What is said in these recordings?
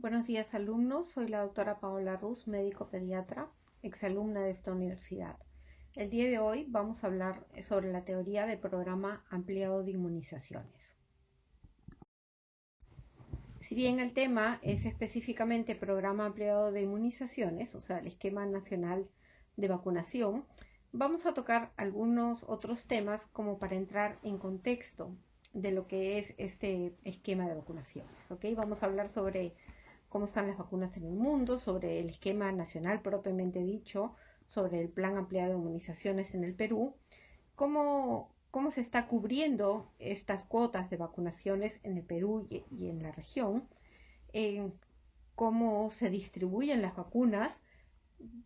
Buenos días, alumnos. Soy la doctora Paola Ruz, médico pediatra, exalumna de esta universidad. El día de hoy vamos a hablar sobre la teoría del programa ampliado de inmunizaciones. Si bien el tema es específicamente programa ampliado de inmunizaciones, o sea, el esquema nacional de vacunación, vamos a tocar algunos otros temas como para entrar en contexto de lo que es este esquema de vacunaciones. ¿Ok? Vamos a hablar sobre cómo están las vacunas en el mundo, sobre el esquema nacional propiamente dicho, sobre el plan ampliado de inmunizaciones en el Perú, cómo se está cubriendo estas cuotas de vacunaciones en el Perú y en la región, cómo se distribuyen las vacunas.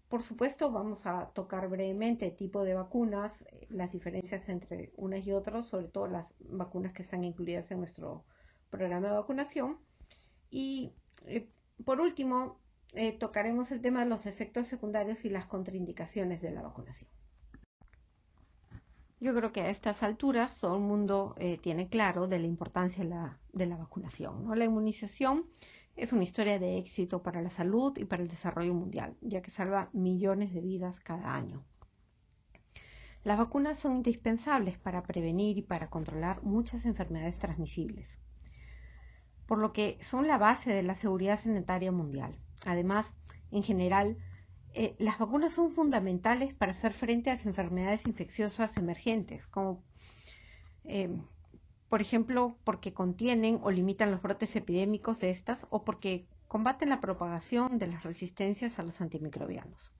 Por supuesto, vamos a tocar brevemente el tipo de vacunas, las diferencias entre unas y otras, sobre todo las vacunas que están incluidas en nuestro programa de vacunación. Y por último, tocaremos el tema de los efectos secundarios y las contraindicaciones de la vacunación. Yo creo que a estas alturas todo el mundo tiene claro de la importancia de la vacunación, ¿no? La inmunización es una historia de éxito para la salud y para el desarrollo mundial, ya que salva millones de vidas cada año. Las vacunas son indispensables para prevenir y para controlar muchas enfermedades transmisibles, por lo que son la base de la seguridad sanitaria mundial. Además, en general, las vacunas son fundamentales para hacer frente a las enfermedades infecciosas emergentes, como por ejemplo porque contienen o limitan los brotes epidémicos de estas o porque combaten la propagación de las resistencias a los antimicrobianos.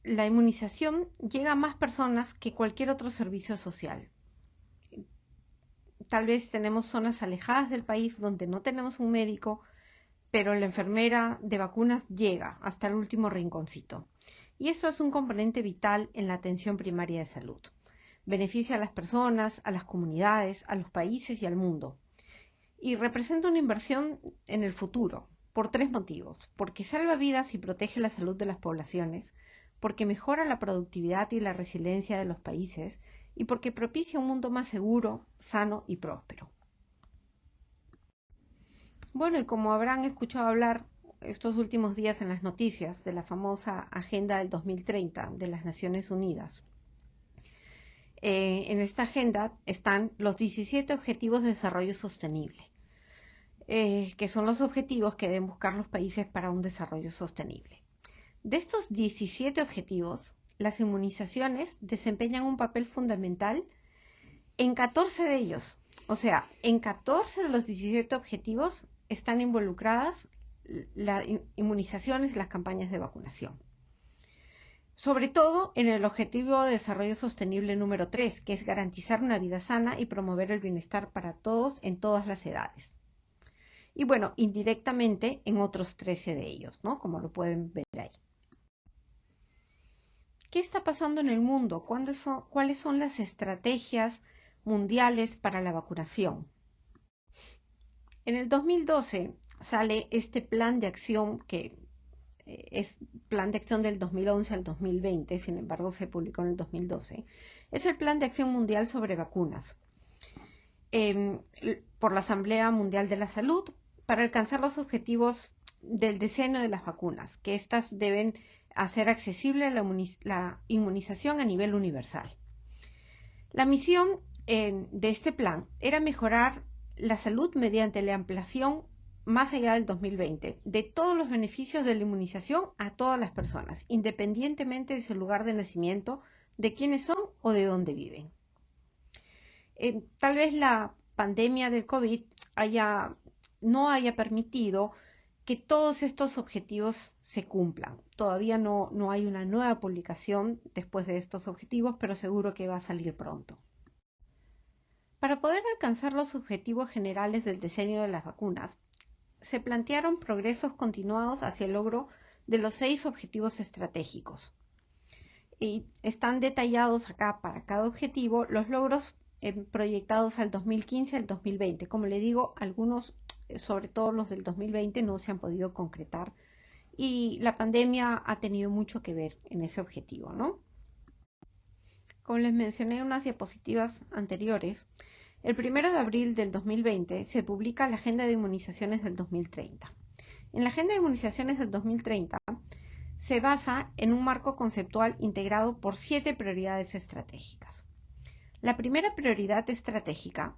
La inmunización llega a más personas que cualquier otro servicio social. Tal vez tenemos zonas alejadas del país donde no tenemos un médico, pero la enfermera de vacunas llega hasta el último rinconcito. Y eso es un componente vital en la atención primaria de salud. Beneficia a las personas, a las comunidades, a los países y al mundo. Y representa una inversión en el futuro, por tres motivos. Porque salva vidas y protege la salud de las poblaciones, porque mejora la productividad y la resiliencia de los países, y porque propicia un mundo más seguro, sano y próspero. Bueno, y como habrán escuchado hablar estos últimos días en las noticias de la famosa Agenda del 2030 de las Naciones Unidas, en esta agenda están los 17 Objetivos de Desarrollo Sostenible, que son los objetivos que deben buscar los países para un desarrollo sostenible. De estos 17 objetivos, las inmunizaciones desempeñan un papel fundamental en 14 de ellos. O sea, en 14 de los 17 objetivos están involucradas las inmunizaciones y las campañas de vacunación. Sobre todo en el Objetivo de Desarrollo Sostenible número 3, que es garantizar una vida sana y promover el bienestar para todos en todas las edades. Y bueno, indirectamente en otros 13 de ellos, ¿no? Como lo pueden ver ahí. ¿Qué está pasando en el mundo? ¿Cuáles son las estrategias mundiales para la vacunación? En el 2012 sale este plan de acción que es plan de acción del 2011 al 2020, sin embargo se publicó en el 2012. Es el Plan de Acción Mundial sobre Vacunas por la Asamblea Mundial de la Salud para alcanzar los objetivos del diseño de las vacunas, que éstas deben hacer accesible la inmunización a nivel universal. La misión de este plan era mejorar la salud mediante la ampliación más allá del 2020 de todos los beneficios de la inmunización a todas las personas, independientemente de su lugar de nacimiento, de quiénes son o de dónde viven. Tal vez la pandemia del COVID no haya permitido que todos estos objetivos se cumplan. Todavía no hay una nueva publicación después de estos objetivos, pero seguro que va a salir pronto. Para poder alcanzar los objetivos generales del diseño de las vacunas, se plantearon progresos continuados hacia el logro de los 6 objetivos estratégicos. Y están detallados acá para cada objetivo los logros proyectados al 2015 al 2020. Como le digo, algunos, sobre todo los del 2020, no se han podido concretar y la pandemia ha tenido mucho que ver en ese objetivo, ¿no? Como les mencioné en unas diapositivas anteriores, El 1 de abril del 2020 se publica la Agenda de Inmunizaciones del 2030. En la Agenda de Inmunizaciones del 2030 se basa en un marco conceptual integrado por 7 prioridades estratégicas. La primera prioridad estratégica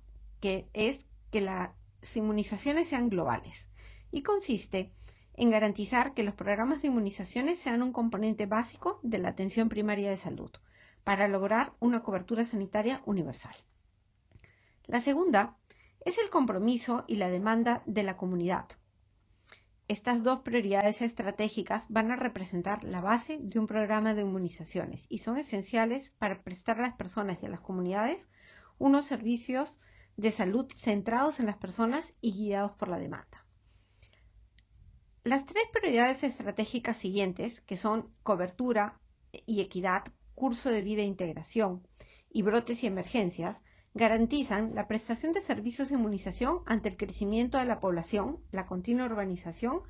es que las inmunizaciones sean globales y consiste en garantizar que los programas de inmunizaciones sean un componente básico de la atención primaria de salud para lograr una cobertura sanitaria universal. La segunda es el compromiso y la demanda de la comunidad. Estas dos prioridades estratégicas van a representar la base de un programa de inmunizaciones y son esenciales para prestar a las personas y a las comunidades unos servicios de salud centrados en las personas y guiados por la demanda. Las 3 prioridades estratégicas siguientes, que son cobertura y equidad, curso de vida e integración y brotes y emergencias, garantizan la prestación de servicios de inmunización ante el crecimiento de la población, la continua urbanización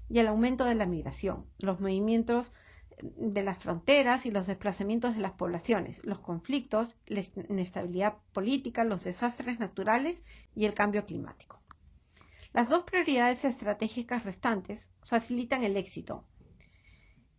y el aumento de la migración, los movimientos de las fronteras y los desplazamientos de las poblaciones, los conflictos, la inestabilidad política, los desastres naturales y el cambio climático. Las 2 prioridades estratégicas restantes facilitan el éxito.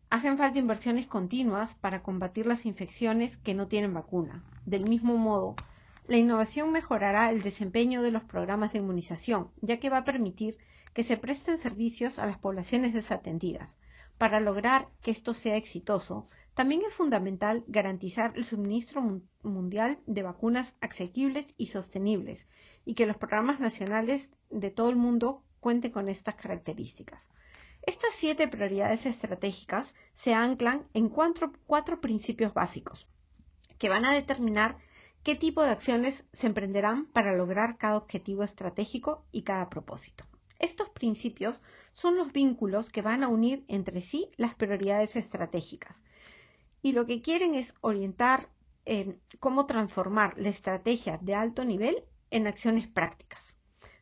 Hacen falta inversiones continuas para combatir las infecciones que no tienen vacuna. Del mismo modo, la innovación mejorará el desempeño de los programas de inmunización, ya que va a permitir que se presten servicios a las poblaciones desatendidas. Para lograr que esto sea exitoso, también es fundamental garantizar el suministro mundial de vacunas asequibles y sostenibles, y que los programas nacionales de todo el mundo cuenten con estas características. Estas 7 prioridades estratégicas se anclan en 4 principios básicos, que van a determinar qué tipo de acciones se emprenderán para lograr cada objetivo estratégico y cada propósito. Estos principios son los vínculos que van a unir entre sí las prioridades estratégicas y lo que quieren es orientar cómo transformar la estrategia de alto nivel en acciones prácticas.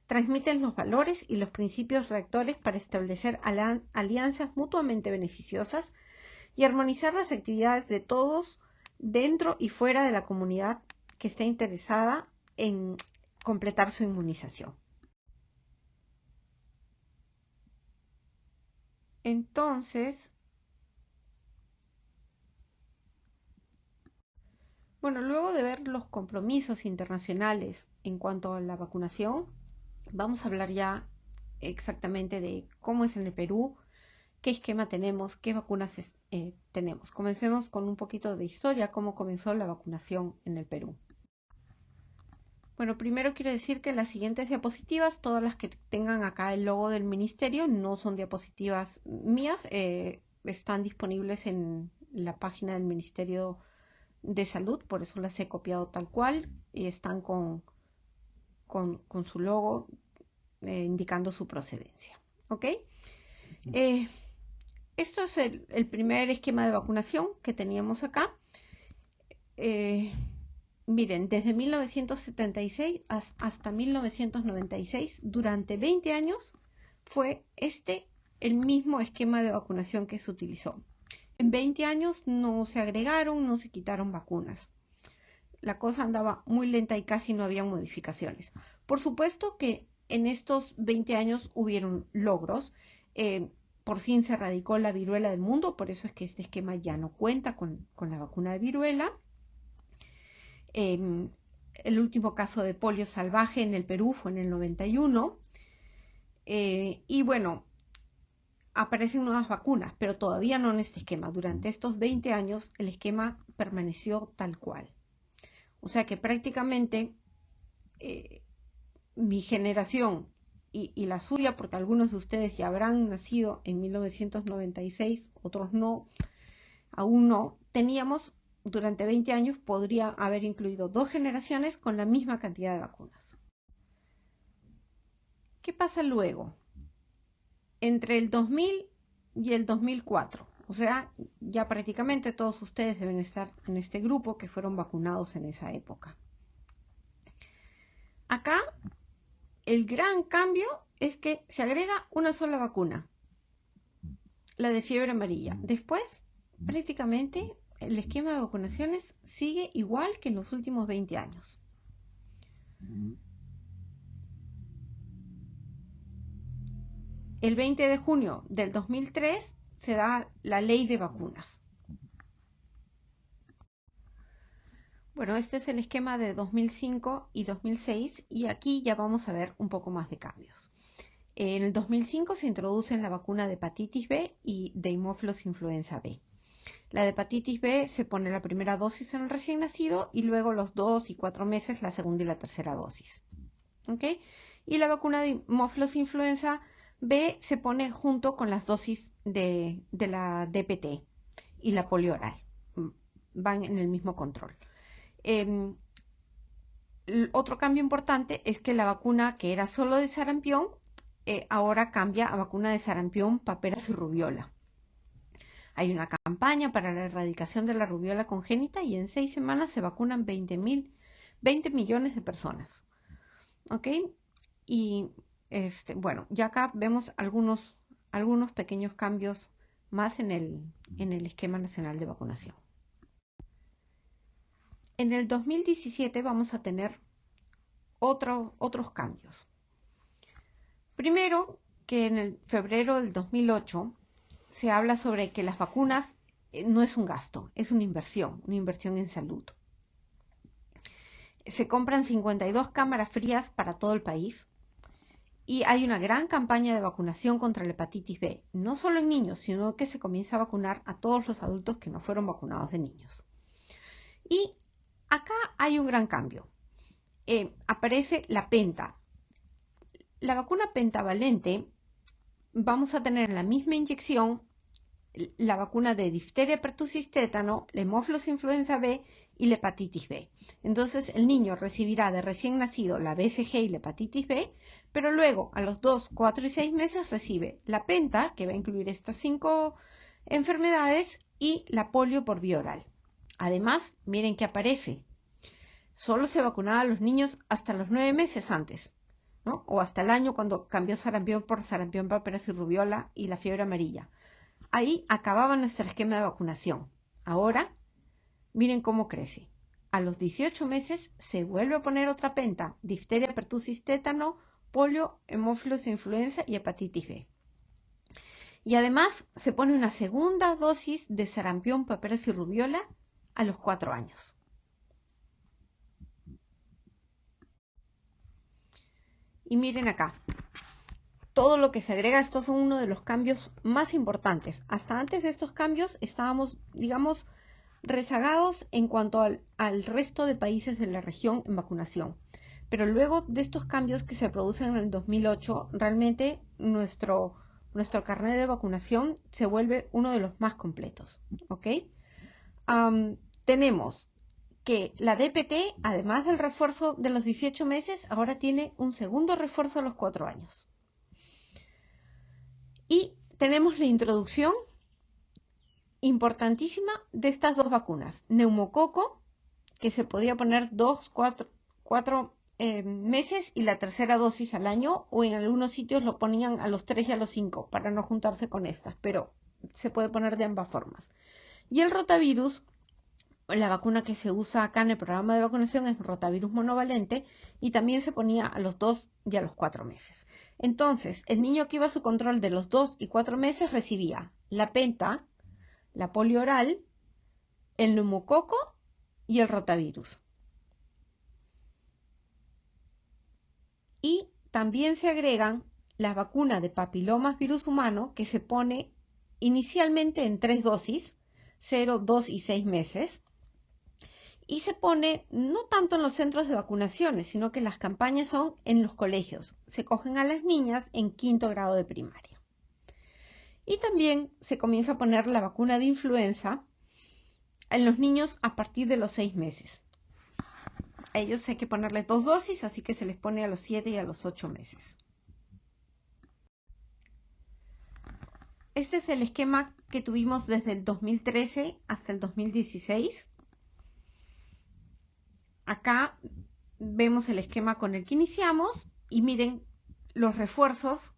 Transmiten los valores y los principios rectores para establecer alianzas mutuamente beneficiosas y armonizar las actividades de todos dentro y fuera de la comunidad que esté interesada en completar su inmunización. Entonces, bueno, luego de ver los compromisos internacionales en cuanto a la vacunación, vamos a hablar ya exactamente de cómo es en el Perú, qué esquema tenemos, qué vacunas tenemos. Comencemos con un poquito de historia, cómo comenzó la vacunación en el Perú. Bueno, primero quiero decir que las siguientes diapositivas, todas las que tengan acá el logo del ministerio, no son diapositivas mías, están disponibles en la página del Ministerio de Salud, por eso las he copiado tal cual, y están con su logo indicando su procedencia. ¿Ok? Esto es el primer esquema de vacunación que teníamos acá. Miren, desde 1976 hasta 1996, durante 20 años, fue el mismo esquema de vacunación que se utilizó. En 20 años no se agregaron, no se quitaron vacunas. La cosa andaba muy lenta y casi no había modificaciones. Por supuesto que en estos 20 años hubieron logros. Por fin se erradicó la viruela del mundo, por eso es que este esquema ya no cuenta con la vacuna de viruela. El último caso de polio salvaje en el Perú fue en el 91. Y bueno, aparecen nuevas vacunas, pero todavía no en este esquema. Durante estos 20 años el esquema permaneció tal cual. O sea que prácticamente mi generación y la suya, porque algunos de ustedes ya habrán nacido en 1996, otros no, aún no, teníamos durante 20 años, podría haber incluido 2 generaciones con la misma cantidad de vacunas. ¿Qué pasa luego? Entre el 2000 y el 2004, o sea, ya prácticamente todos ustedes deben estar en este grupo que fueron vacunados en esa época. Acá el gran cambio es que se agrega una sola vacuna, la de fiebre amarilla. Después, prácticamente, el esquema de vacunaciones sigue igual que en los últimos 20 años. El 20 de junio del 2003 se da la ley de vacunas. Bueno, este es el esquema de 2005 y 2006 y aquí ya vamos a ver un poco más de cambios. En el 2005 se introducen la vacuna de hepatitis B y de Haemophilus influenza B. La de hepatitis B se pone la primera dosis en el recién nacido y luego los 2 y 4 meses la segunda y la tercera dosis. ¿Ok? Y la vacuna de Haemophilus influenza B se pone junto con las dosis de la DPT y la polio oral. Van en el mismo control. Otro cambio importante es que la vacuna que era solo de sarampión, ahora cambia a vacuna de sarampión, paperas y rubiola. Hay una campaña para la erradicación de la rubiola congénita y en 6 semanas se vacunan 20 millones de personas. ¿Ok? Y bueno, ya acá vemos algunos pequeños cambios más en el esquema nacional de vacunación. En el 2017 vamos a tener otros cambios. Primero, que en el febrero del 2008 se habla sobre que las vacunas no es un gasto, es una inversión en salud. Se compran 52 cámaras frías para todo el país y hay una gran campaña de vacunación contra la hepatitis B, no solo en niños, sino que se comienza a vacunar a todos los adultos que no fueron vacunados de niños. Y acá hay un gran cambio. Aparece la penta. La vacuna pentavalente, vamos a tener en la misma inyección la vacuna de difteria, pertussis, tétano, la Haemophilus influenza B y la hepatitis B. Entonces el niño recibirá de recién nacido la BCG y la hepatitis B, pero luego a los 2, 4 y 6 meses recibe la penta, que va a incluir estas 5 enfermedades, y la polio por vía oral. Además, miren que aparece. Solo se vacunaba a los niños hasta los 9 meses antes, ¿no? O hasta el año cuando cambió sarampión por sarampión, paperas y rubiola y la fiebre amarilla. Ahí acababa nuestro esquema de vacunación. Ahora, miren cómo crece. A los 18 meses se vuelve a poner otra penta: difteria, pertussis, tétano, polio, Haemophilus influenza y hepatitis B. Y además se pone una segunda dosis de sarampión, paperas y rubiola a los 4 años. Y miren acá, todo lo que se agrega. Estos son uno de los cambios más importantes. Hasta antes de estos cambios estábamos, digamos, rezagados en cuanto al resto de países de la región en vacunación. Pero luego de estos cambios que se producen en el 2008, realmente nuestro carnet de vacunación se vuelve uno de los más completos. ¿Ok? Tenemos que la DPT, además del refuerzo de los 18 meses, ahora tiene un segundo refuerzo a los 4 años. Y tenemos la introducción importantísima de estas dos vacunas: neumococo, que se podía poner 4 meses, y la tercera dosis al año, o en algunos sitios lo ponían a los 3 y a los 5 para no juntarse con estas, pero se puede poner de ambas formas. Y el rotavirus, la vacuna que se usa acá en el programa de vacunación, es rotavirus monovalente y también se ponía a los 2 y a los 4 meses. Entonces, el niño que iba a su control de los 2 y 4 meses recibía la penta, la polio oral, el neumococo y el rotavirus. Y también se agregan las vacunas de papilomas virus humano, que se pone inicialmente en 3 dosis, 0, 2 y 6 meses. Y se pone no tanto en los centros de vacunaciones, sino que las campañas son en los colegios. Se cogen a las niñas en 5º grado de primaria. Y también se comienza a poner la vacuna de influenza en los niños a partir de los 6 meses. A ellos hay que ponerles 2 dosis, así que se les pone a los 7 y a los 8 meses. Este es el esquema que tuvimos desde el 2013 hasta el 2016. Acá vemos el esquema con el que iniciamos y miren los refuerzos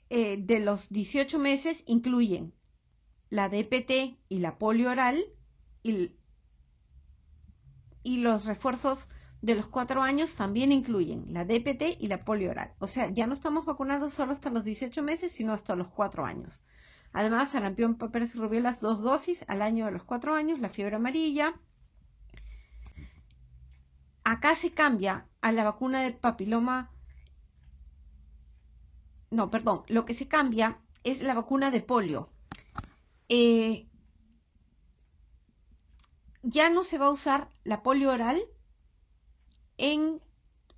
de los 18 meses incluyen la DPT y la polio oral y Y los refuerzos de los 4 años también incluyen la DPT y la polio oral. O sea, ya no estamos vacunando solo hasta los 18 meses, sino hasta los 4 años. Además, sarampión, paperas y rubiolas, 2 dosis al año de los 4 años, la fiebre amarilla. Acá se cambia a la vacuna de papiloma. No, perdón, lo que se cambia es la vacuna de polio. Eh, ya no se va a usar la polio oral en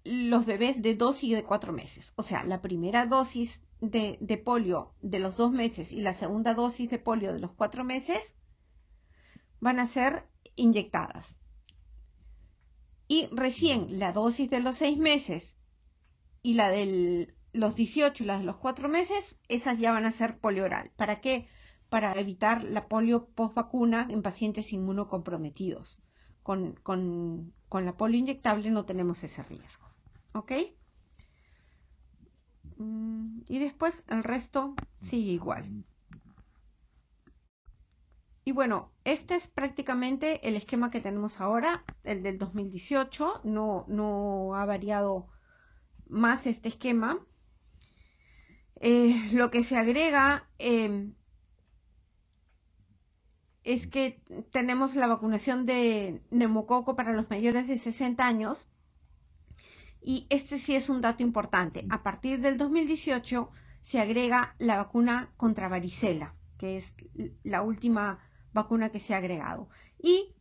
los bebés de 2 y de 4 meses. O sea, la primera dosis de polio de los 2 meses y la segunda dosis de polio de los 4 meses van a ser inyectadas. Y recién la dosis de los 6 meses y la de los 18 y la de los 4 meses, esas ya van a ser polio oral. ¿Para qué? Para evitar la polio post vacuna en pacientes inmunocomprometidos. Con la polio inyectable no tenemos ese riesgo. ¿Ok? Y después el resto sigue igual. Y bueno, este es prácticamente el esquema que tenemos ahora, el del 2018. No ha variado más este esquema. Lo que se agrega es que tenemos la vacunación de neumococo para los mayores de 60 años. Y este sí es un dato importante. A partir del 2018 se agrega la vacuna contra varicela, que es la última vacuna que se ha agregado. Y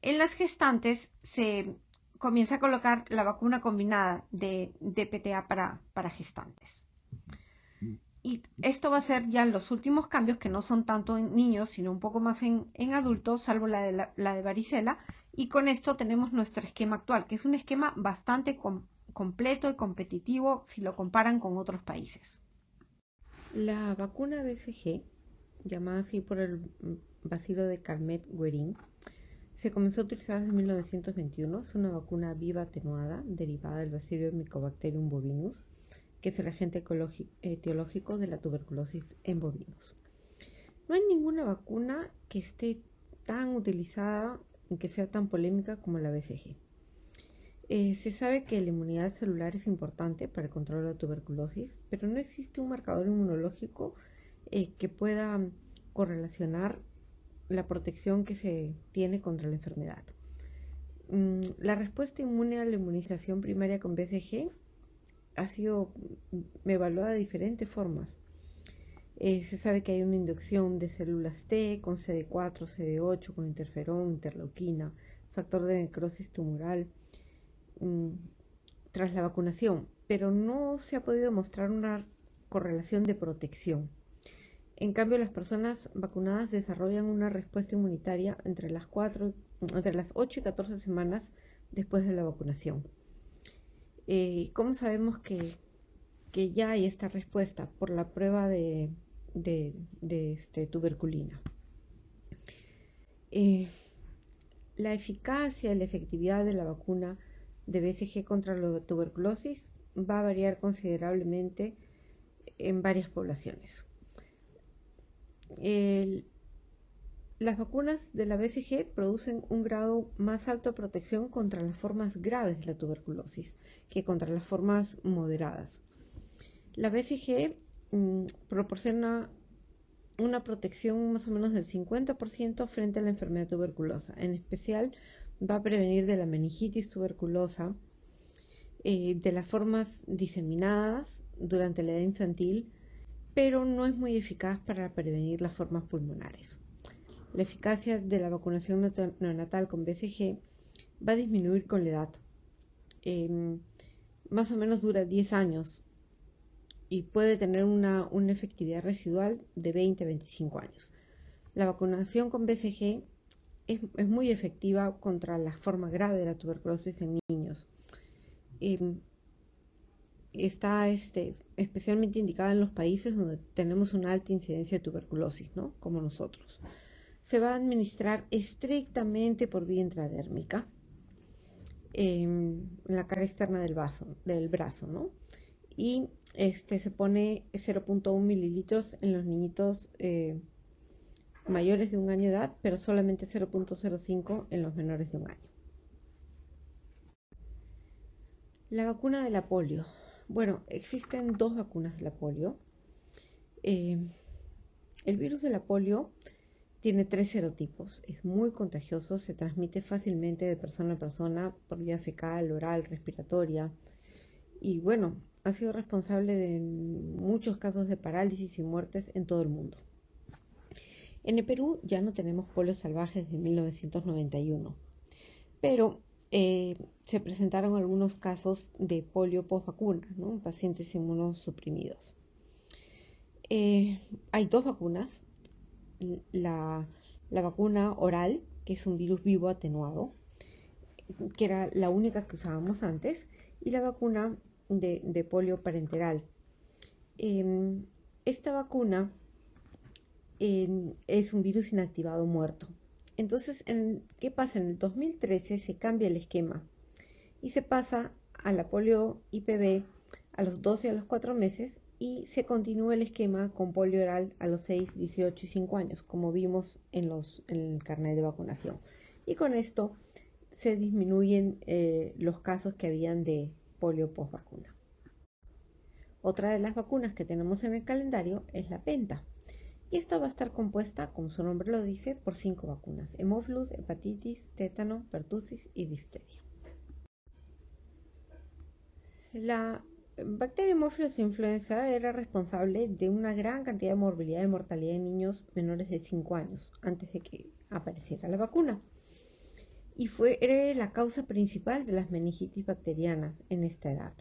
en las gestantes se comienza a colocar la vacuna combinada de PTA para gestantes. Y esto va a ser ya los últimos cambios, que no son tanto en niños, sino un poco más en adultos, salvo la de varicela. Y con esto tenemos nuestro esquema actual, que es un esquema bastante completo y competitivo si lo comparan con otros países. La vacuna BCG, llamada así por el bacilo de Calmette-Guerin, se comenzó a utilizar desde 1921. Es una vacuna viva atenuada derivada del bacilo Mycobacterium bovinus, que es el agente etiológico de la tuberculosis en bovinos. No hay ninguna vacuna que esté tan utilizada y que sea tan polémica como la BCG. Se sabe que la inmunidad celular es importante para el control de la tuberculosis, pero no existe un marcador inmunológico que pueda correlacionar la protección que se tiene contra la enfermedad. La respuesta inmune a la inmunización primaria con BCG ha sido evaluada de diferentes formas. Se sabe que hay una inducción de células T con CD4, CD8, con interferón, interleuquina, factor de necrosis tumoral tras la vacunación, pero no se ha podido mostrar una correlación de protección. En cambio, las personas vacunadas desarrollan una respuesta inmunitaria entre las 8 y 14 semanas después de la vacunación. ¿Cómo sabemos que ya hay esta respuesta? Por la prueba de tuberculina. La eficacia y la efectividad de la vacuna de BCG contra la tuberculosis va a variar considerablemente en varias poblaciones. Las vacunas de la BCG producen un grado más alto de protección contra las formas graves de la tuberculosis que contra las formas moderadas. La BCG proporciona una protección más o menos del 50% frente a la enfermedad tuberculosa. En especial, va a prevenir de la meningitis tuberculosa, de las formas diseminadas durante la edad infantil, pero no es muy eficaz para prevenir las formas pulmonares. La eficacia de la vacunación neonatal con BCG va a disminuir con la edad. Más o menos dura 10 años y puede tener una efectividad residual de 20 a 25 años. La vacunación con BCG es muy efectiva contra la forma grave de la tuberculosis en niños. Está especialmente indicada en los países donde tenemos una alta incidencia de tuberculosis, ¿no? Como nosotros. Se va a administrar estrictamente por vía intradérmica en la cara externa del brazo, ¿no? Y se pone 0.1 mililitros en los niñitos mayores de 1 año de edad, pero solamente 0.05 en los menores de 1 año. La vacuna de la polio. Bueno, existen dos vacunas de la polio. Eh, el virus de la polio tiene tres serotipos. Es muy contagioso, se transmite fácilmente de persona a persona por vía fecal, oral, respiratoria. Y bueno, ha sido responsable de muchos casos de parálisis y muertes en todo el mundo. En el Perú ya no tenemos polios salvajes desde 1991, pero se presentaron algunos casos de polio post vacuna, ¿no? Pacientes inmunosuprimidos. Hay dos vacunas, la, la vacuna oral, que es un virus vivo atenuado, que era la única que usábamos antes, y la vacuna de polio parenteral. Esta vacuna es un virus inactivado muerto. Entonces, ¿qué pasa? En el 2013 se cambia el esquema y se pasa a la polio IPV a los 12 y a los 4 meses y se continúa el esquema con polio oral a los 6, 18 y 5 años, como vimos en el carnet de vacunación. Y con esto se disminuyen los casos que habían de polio post vacuna. Otra de las vacunas que tenemos en el calendario es la penta. Y esta va a estar compuesta, como su nombre lo dice, por 5 vacunas: hemófilus, hepatitis, tétano, pertussis y difteria. La bacteria Haemophilus influenza era responsable de una gran cantidad de morbilidad y mortalidad en niños menores de 5 años, antes de que apareciera la vacuna. Y era la causa principal de las meningitis bacterianas en esta edad.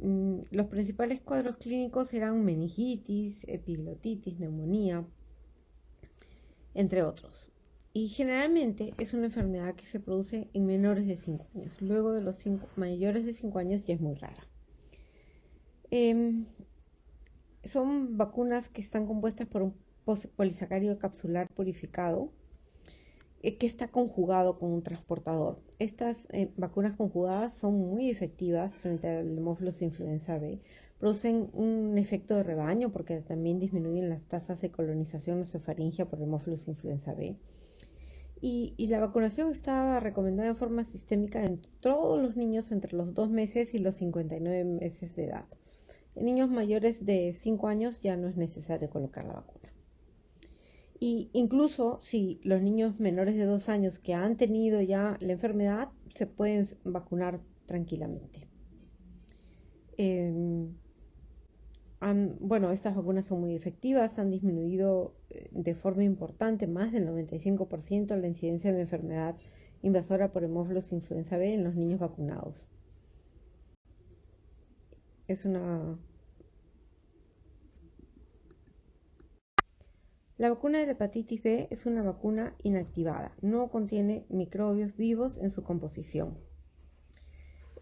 Los principales cuadros clínicos eran meningitis, epiglotitis, neumonía, entre otros. Y generalmente es una enfermedad que se produce en menores de 5 años. Luego de los mayores de 5 años ya es muy rara. Son vacunas que están compuestas por un polisacárido capsular purificado que está conjugado con un transportador. Estas vacunas conjugadas son muy efectivas frente al Haemophilus influenza B. Producen un efecto de rebaño porque también disminuyen las tasas de colonización nasofaringea por Haemophilus influenza B. Y la vacunación está recomendada en forma sistémica en todos los niños entre los 2 meses y los 59 meses de edad. En niños mayores de 5 años ya no es necesario colocar la vacuna. Y incluso si los niños menores de 2 años que han tenido ya la enfermedad se pueden vacunar tranquilamente. Bueno, estas vacunas son muy efectivas, han disminuido de forma importante, más del 95%, la incidencia de la enfermedad invasora por Haemophilus influenza B en los niños vacunados. La vacuna de la hepatitis B es una vacuna inactivada, no contiene microbios vivos en su composición.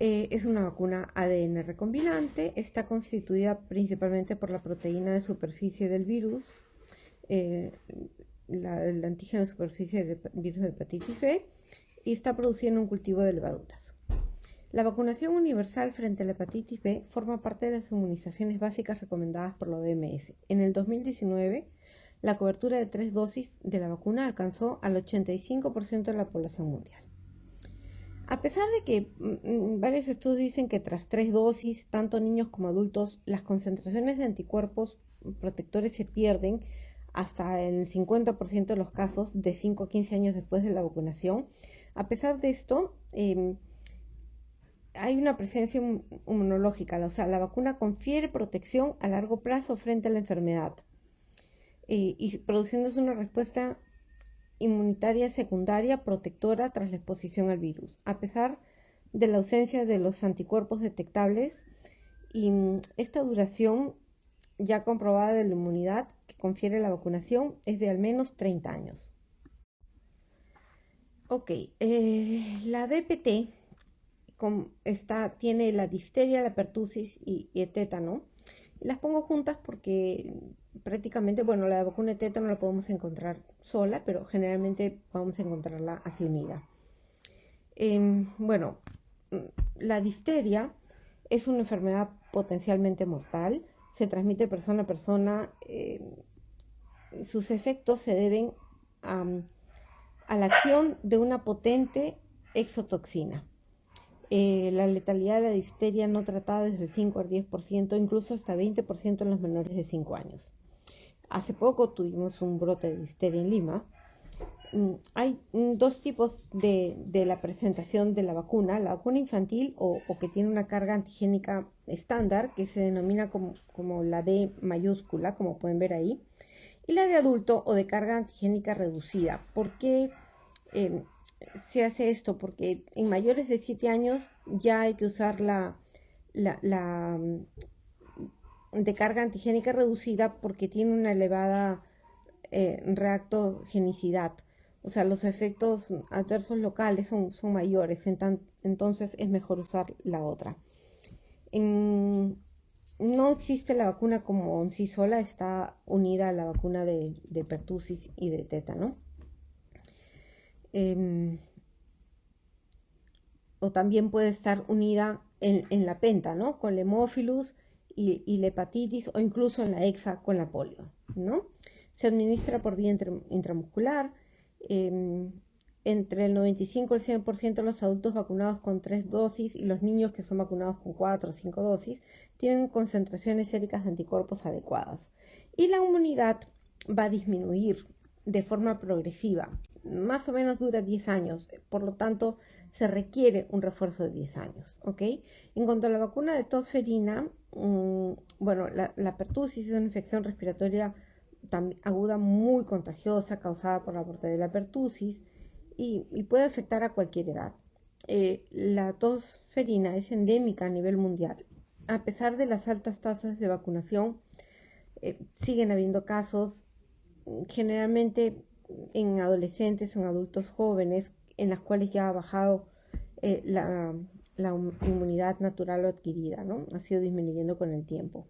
Es una vacuna ADN recombinante, está constituida principalmente por la proteína de superficie del virus, el antígeno de superficie del virus de hepatitis B, y está producida en un cultivo de levaduras. La vacunación universal frente a la hepatitis B forma parte de las inmunizaciones básicas recomendadas por la OMS. En el 2019, la cobertura de 3 dosis de la vacuna alcanzó al 85% de la población mundial. A pesar de que varios estudios dicen que tras 3 dosis, tanto niños como adultos, las concentraciones de anticuerpos protectores se pierden hasta el 50% de los casos de 5 a 15 años después de la vacunación. A pesar de esto, hay una presencia inmunológica, o sea, la vacuna confiere protección a largo plazo frente a la enfermedad y produciéndose una respuesta inmunitaria secundaria protectora tras la exposición al virus, a pesar de la ausencia de los anticuerpos detectables y esta duración ya comprobada de la inmunidad que confiere la vacunación es de al menos 30 años. Ok, la DPT tiene la difteria, la pertussis y el tétano. Las pongo juntas porque prácticamente, bueno, la vacuna de tétano la podemos encontrar sola, pero generalmente vamos a encontrarla así unida. Bueno, la difteria es una enfermedad potencialmente mortal, se transmite persona a persona, sus efectos se deben a la acción de una potente exotoxina. La letalidad de la difteria no tratada desde el 5 al 10%, incluso hasta 20% en los menores de 5 años. Hace poco tuvimos un brote de difteria en Lima. Hay dos tipos de la presentación de la vacuna infantil o que tiene una carga antigénica estándar, que se denomina como la D mayúscula, como pueden ver ahí, y la de adulto o de carga antigénica reducida. ¿Por qué se hace esto? Porque en mayores de 7 años ya hay que usar la de carga antigénica reducida porque tiene una elevada reactogenicidad. O sea, los efectos adversos locales son mayores, entonces es mejor usar la otra. No existe la vacuna como en sí sola, está unida a la vacuna de pertussis y de tétano. O también puede estar unida en la penta, ¿no? Con el hemófilus y la hepatitis, o incluso en la hexa con la polio, ¿no? Se administra por vía intramuscular. Entre el 95 y el 100% de los adultos vacunados con 3 dosis y los niños que son vacunados con 4 o 5 dosis tienen concentraciones séricas de anticuerpos adecuadas. Y la inmunidad va a disminuir de forma progresiva. Más o menos dura 10 años, por lo tanto se requiere un refuerzo de 10 años, ¿ok? En cuanto a la vacuna de tos ferina, bueno, la pertussis es una infección respiratoria aguda muy contagiosa causada por la Bordetella pertussis y puede afectar a cualquier edad. La tos ferina es endémica a nivel mundial. A pesar de las altas tasas de vacunación, siguen habiendo casos, generalmente en adolescentes o en adultos jóvenes, en las cuales ya ha bajado la inmunidad natural o adquirida, ¿no? Ha sido disminuyendo con el tiempo.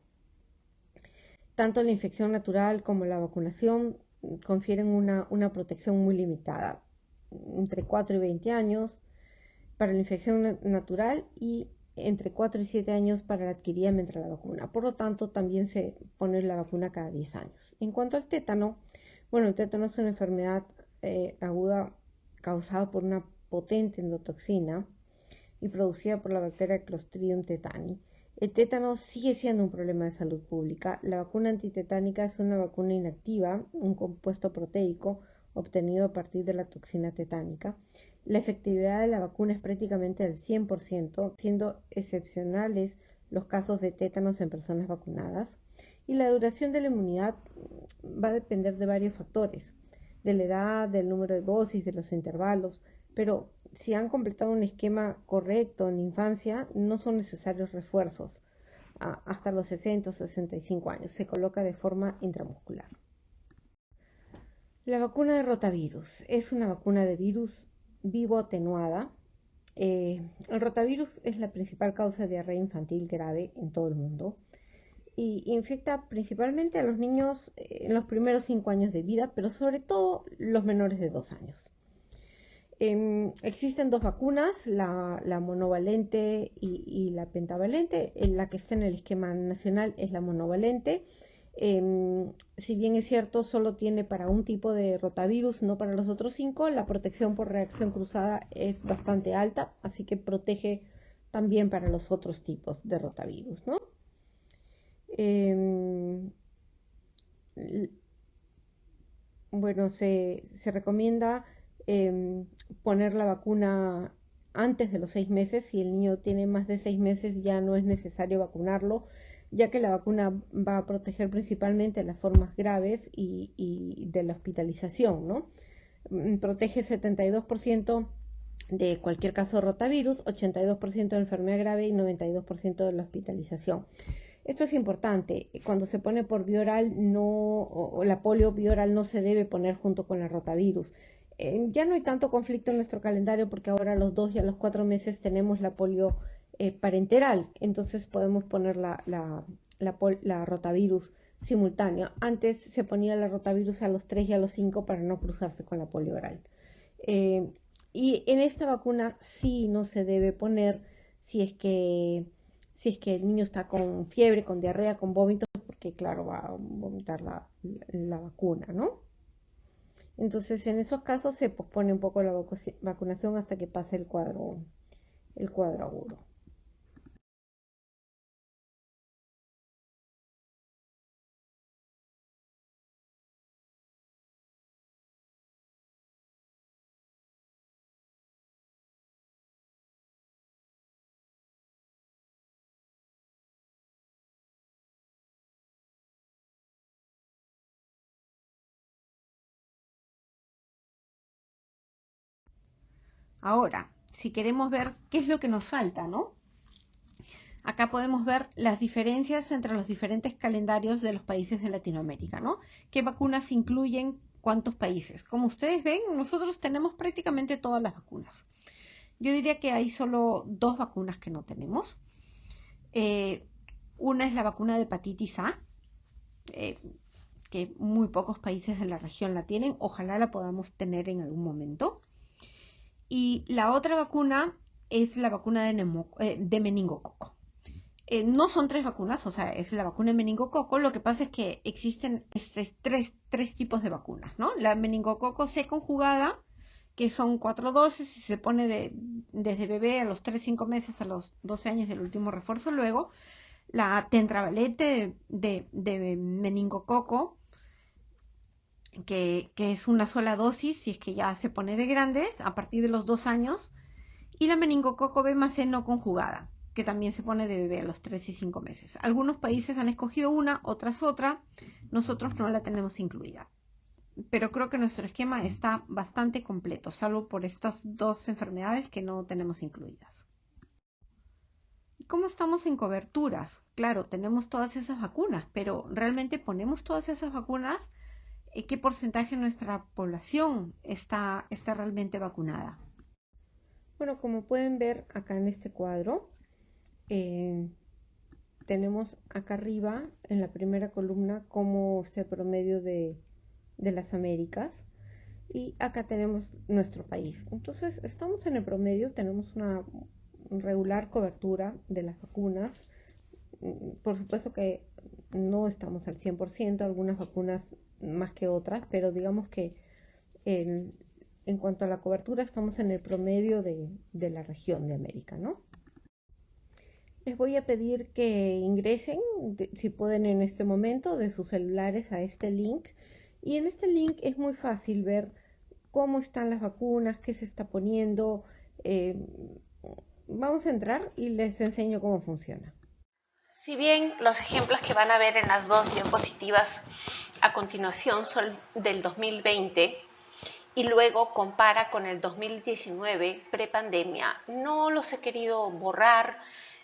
Tanto la infección natural como la vacunación confieren una protección muy limitada, entre 4 y 20 años para la infección natural y entre 4 y 7 años para la adquirida mientras la vacuna. Por lo tanto, también se pone la vacuna cada 10 años. En cuanto al tétano, bueno, el tétano es una enfermedad aguda causada por una potente endotoxina y producida por la bacteria Clostridium tetani. El tétano sigue siendo un problema de salud pública. La vacuna antitetánica es una vacuna inactiva, un compuesto proteico obtenido a partir de la toxina tetánica. La efectividad de la vacuna es prácticamente del 100%, siendo excepcionales los casos de tétanos en personas vacunadas. Y la duración de la inmunidad va a depender de varios factores, de la edad, del número de dosis, de los intervalos, pero si han completado un esquema correcto en la infancia, no son necesarios refuerzos hasta los 60 o 65 años. Se coloca de forma intramuscular. La vacuna de rotavirus es una vacuna de virus vivo atenuada. El rotavirus es la principal causa de diarrea infantil grave en todo el mundo y infecta principalmente a los niños en los primeros 5 años de vida, pero sobre todo los menores de 2 años. Existen dos vacunas, la monovalente y la pentavalente. La que está en el esquema nacional es la monovalente. Si bien es cierto, solo tiene para un tipo de rotavirus, no para los otros 5, la protección por reacción cruzada es bastante alta, así que protege también para los otros tipos de rotavirus, ¿no? Bueno, se recomienda poner la vacuna antes de los 6 meses. Si el niño tiene más de 6 meses ya no es necesario vacunarlo, ya que la vacuna va a proteger principalmente las formas graves y de la hospitalización, ¿no? Protege 72% de cualquier caso de rotavirus, 82% de enfermedad grave y 92% de la hospitalización. Esto es importante. Cuando se pone por vía oral, o la polio vía oral no se debe poner junto con la rotavirus. Ya no hay tanto conflicto en nuestro calendario porque ahora a los 2 y a los 4 meses tenemos la polio parenteral, entonces podemos poner la rotavirus simultánea. Antes se ponía la rotavirus a los 3 y a los 5 para no cruzarse con la polio oral. Y en esta vacuna sí no se debe poner si es que el niño está con fiebre, con diarrea, con vómitos, porque claro, va a vomitar la vacuna, ¿no? Entonces, en esos casos se pospone un poco la vacunación hasta que pase el cuadro el cuadro agudo. Ahora, si queremos ver qué es lo que nos falta, ¿no? Acá podemos ver las diferencias entre los diferentes calendarios de los países de Latinoamérica, ¿no? ¿Qué vacunas incluyen cuántos países? Como ustedes ven, nosotros tenemos prácticamente todas las vacunas. Yo diría que hay solo dos vacunas que no tenemos. Eh, una es la vacuna de hepatitis A, eh, que muy pocos países de la región la tienen. Ojalá la podamos tener en algún momento. Y la otra vacuna es la vacuna de meningococo. No son tres vacunas, o sea, es la vacuna de meningococo. Lo que pasa es que existen tres tipos de vacunas, ¿no? La meningococo C conjugada, que son 4 dosis y se pone desde bebé a los 3-5 meses a los 12 años del último refuerzo. Luego, la tetravalente de meningococo, que es una sola dosis, si es que ya se pone de grandes, a partir de los 2 años. Y la meningococo B más C no conjugada, que también se pone de bebé a los 3 y 5 meses. Algunos países han escogido una, otras otra. Nosotros no la tenemos incluida. Pero creo que nuestro esquema está bastante completo, salvo por estas dos enfermedades que no tenemos incluidas. ¿Y cómo estamos en coberturas? Claro, tenemos todas esas vacunas, pero ¿realmente ponemos todas esas vacunas? ¿Qué porcentaje de nuestra población está realmente vacunada? Bueno, como pueden ver acá en este cuadro, eh, tenemos acá arriba en la primera columna cómo se promedio de las Américas y acá tenemos nuestro país. Entonces estamos en el promedio, tenemos una regular cobertura de las vacunas. Por supuesto que no estamos al 100%, algunas vacunas más que otras, pero digamos que en cuanto a la cobertura estamos en el promedio de la región de América, ¿no? Les voy a pedir que ingresen, si pueden en este momento, de sus celulares a este link. Y en este link es muy fácil ver cómo están las vacunas, qué se está poniendo. Eh, Vamos a entrar y les enseño cómo funciona. Si bien los ejemplos que van a ver en las dos diapositivas a continuación son del 2020 y luego compara con el 2019 prepandemia, no los he querido borrar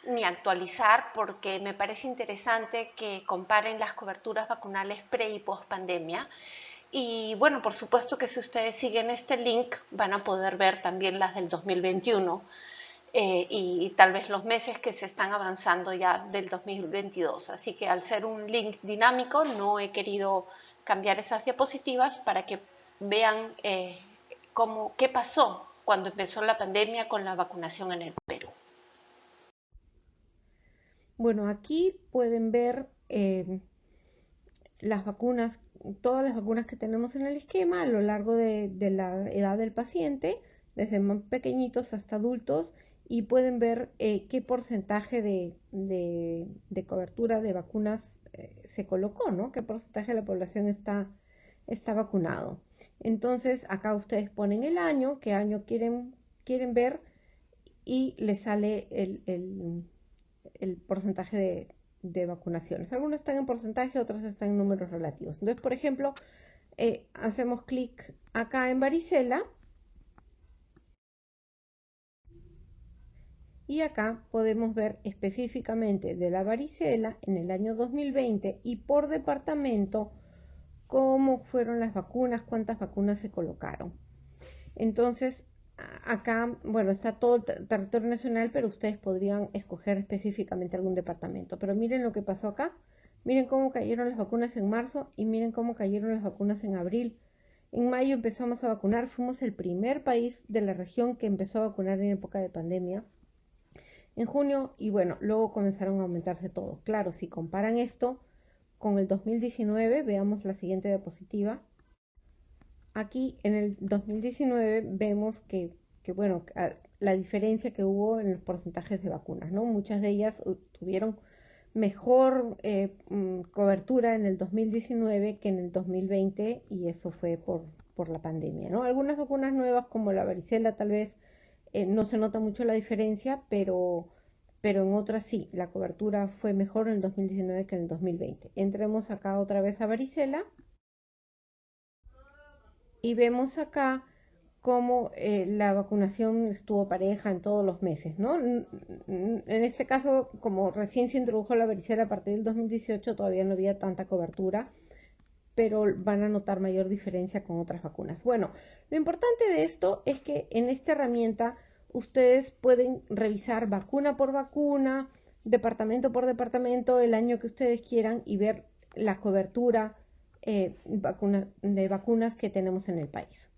ni actualizar porque me parece interesante que comparen las coberturas vacunales pre y post pandemia. Y bueno, por supuesto que si ustedes siguen este link van a poder ver también las del 2021 y tal vez los meses que se están avanzando ya del 2022. Así que al ser un link dinámico no he querido cambiar esas diapositivas para que vean qué pasó cuando empezó la pandemia con la vacunación en el Perú. Bueno, aquí pueden ver las vacunas, todas las vacunas que tenemos en el esquema a lo largo de la edad del paciente, desde más pequeñitos hasta adultos, y pueden ver qué porcentaje de cobertura de vacunas se colocó, ¿no? Qué porcentaje de la población está vacunado. Entonces, acá ustedes ponen el año, qué año quieren ver, y les sale el porcentaje de vacunaciones. Algunos están en porcentaje, otros están en números relativos. Entonces, por ejemplo, hacemos clic acá en varicela y acá podemos ver específicamente de la varicela en el año 2020 y por departamento cómo fueron las vacunas, cuántas vacunas se colocaron. Entonces, acá, bueno, está todo el territorio nacional, pero ustedes podrían escoger específicamente algún departamento. Pero miren lo que pasó acá. Miren cómo cayeron las vacunas en marzo y miren cómo cayeron las vacunas en abril. En mayo empezamos a vacunar, fuimos el primer país de la región que empezó a vacunar en época de pandemia. En junio, y bueno, luego comenzaron a aumentarse todo. Claro, si comparan esto con el 2019, veamos la siguiente diapositiva. Aquí en el 2019 vemos que bueno, la diferencia que hubo en los porcentajes de vacunas, ¿no? Muchas de ellas tuvieron mejor cobertura en el 2019 que en el 2020 y eso fue por la pandemia, ¿no? Algunas vacunas nuevas como la varicela tal vez no se nota mucho la diferencia, pero en otras sí, la cobertura fue mejor en el 2019 que en el 2020. Entremos acá otra vez a varicela y vemos acá cómo la vacunación estuvo pareja en todos los meses, ¿no? En este caso, como recién se introdujo la varicela a partir del 2018, todavía no había tanta cobertura, pero van a notar mayor diferencia con otras vacunas. Bueno, lo importante de esto es que en esta herramienta ustedes pueden revisar vacuna por vacuna, departamento por departamento, el año que ustedes quieran y ver la cobertura de vacunas que tenemos en el país.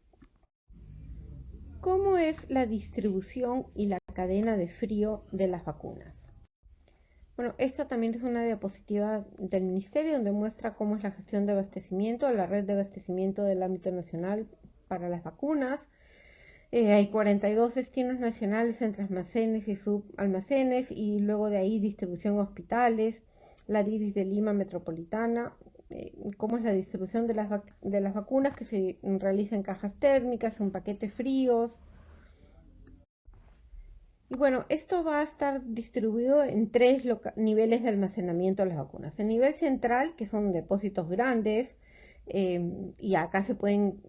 ¿Cómo es la distribución y la cadena de frío de las vacunas? Bueno, esta también es una diapositiva del Ministerio donde muestra cómo es la gestión de abastecimiento, la red de abastecimiento del ámbito nacional para las vacunas. Hay 42 destinos nacionales entre almacenes y subalmacenes y luego de ahí distribución a hospitales, la DIRIS de Lima Metropolitana, cómo es la distribución de las vacunas que se realiza en cajas térmicas, en paquetes fríos. Y bueno, esto va a estar distribuido en tres niveles de almacenamiento de las vacunas. El nivel central, que son depósitos grandes, y acá se pueden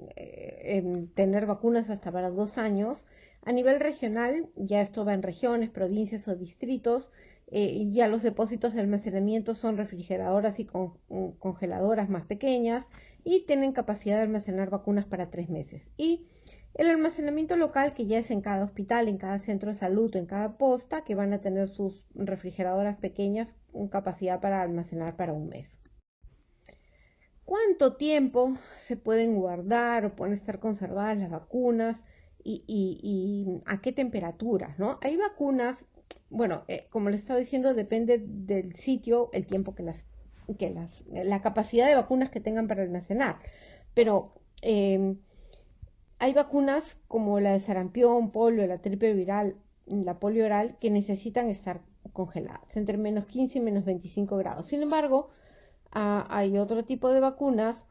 tener vacunas hasta para 2 años. A nivel regional, ya esto va en regiones, provincias o distritos, ya los depósitos de almacenamiento son refrigeradoras y congeladoras más pequeñas y tienen capacidad de almacenar vacunas para 3 meses. Y el almacenamiento local, que ya es en cada hospital, en cada centro de salud o en cada posta, que van a tener sus refrigeradoras pequeñas con capacidad para almacenar para 1 mes. ¿Cuánto tiempo se pueden guardar o pueden estar conservadas las vacunas y a qué temperaturas, ¿no? Hay vacunas, bueno, como les estaba diciendo, depende del sitio, el tiempo la capacidad de vacunas que tengan para almacenar, pero hay vacunas como la de sarampión, polio, la triple viral, la polio oral, que necesitan estar congeladas entre menos 15 y menos 25 grados. Sin embargo, hay otro tipo de vacunas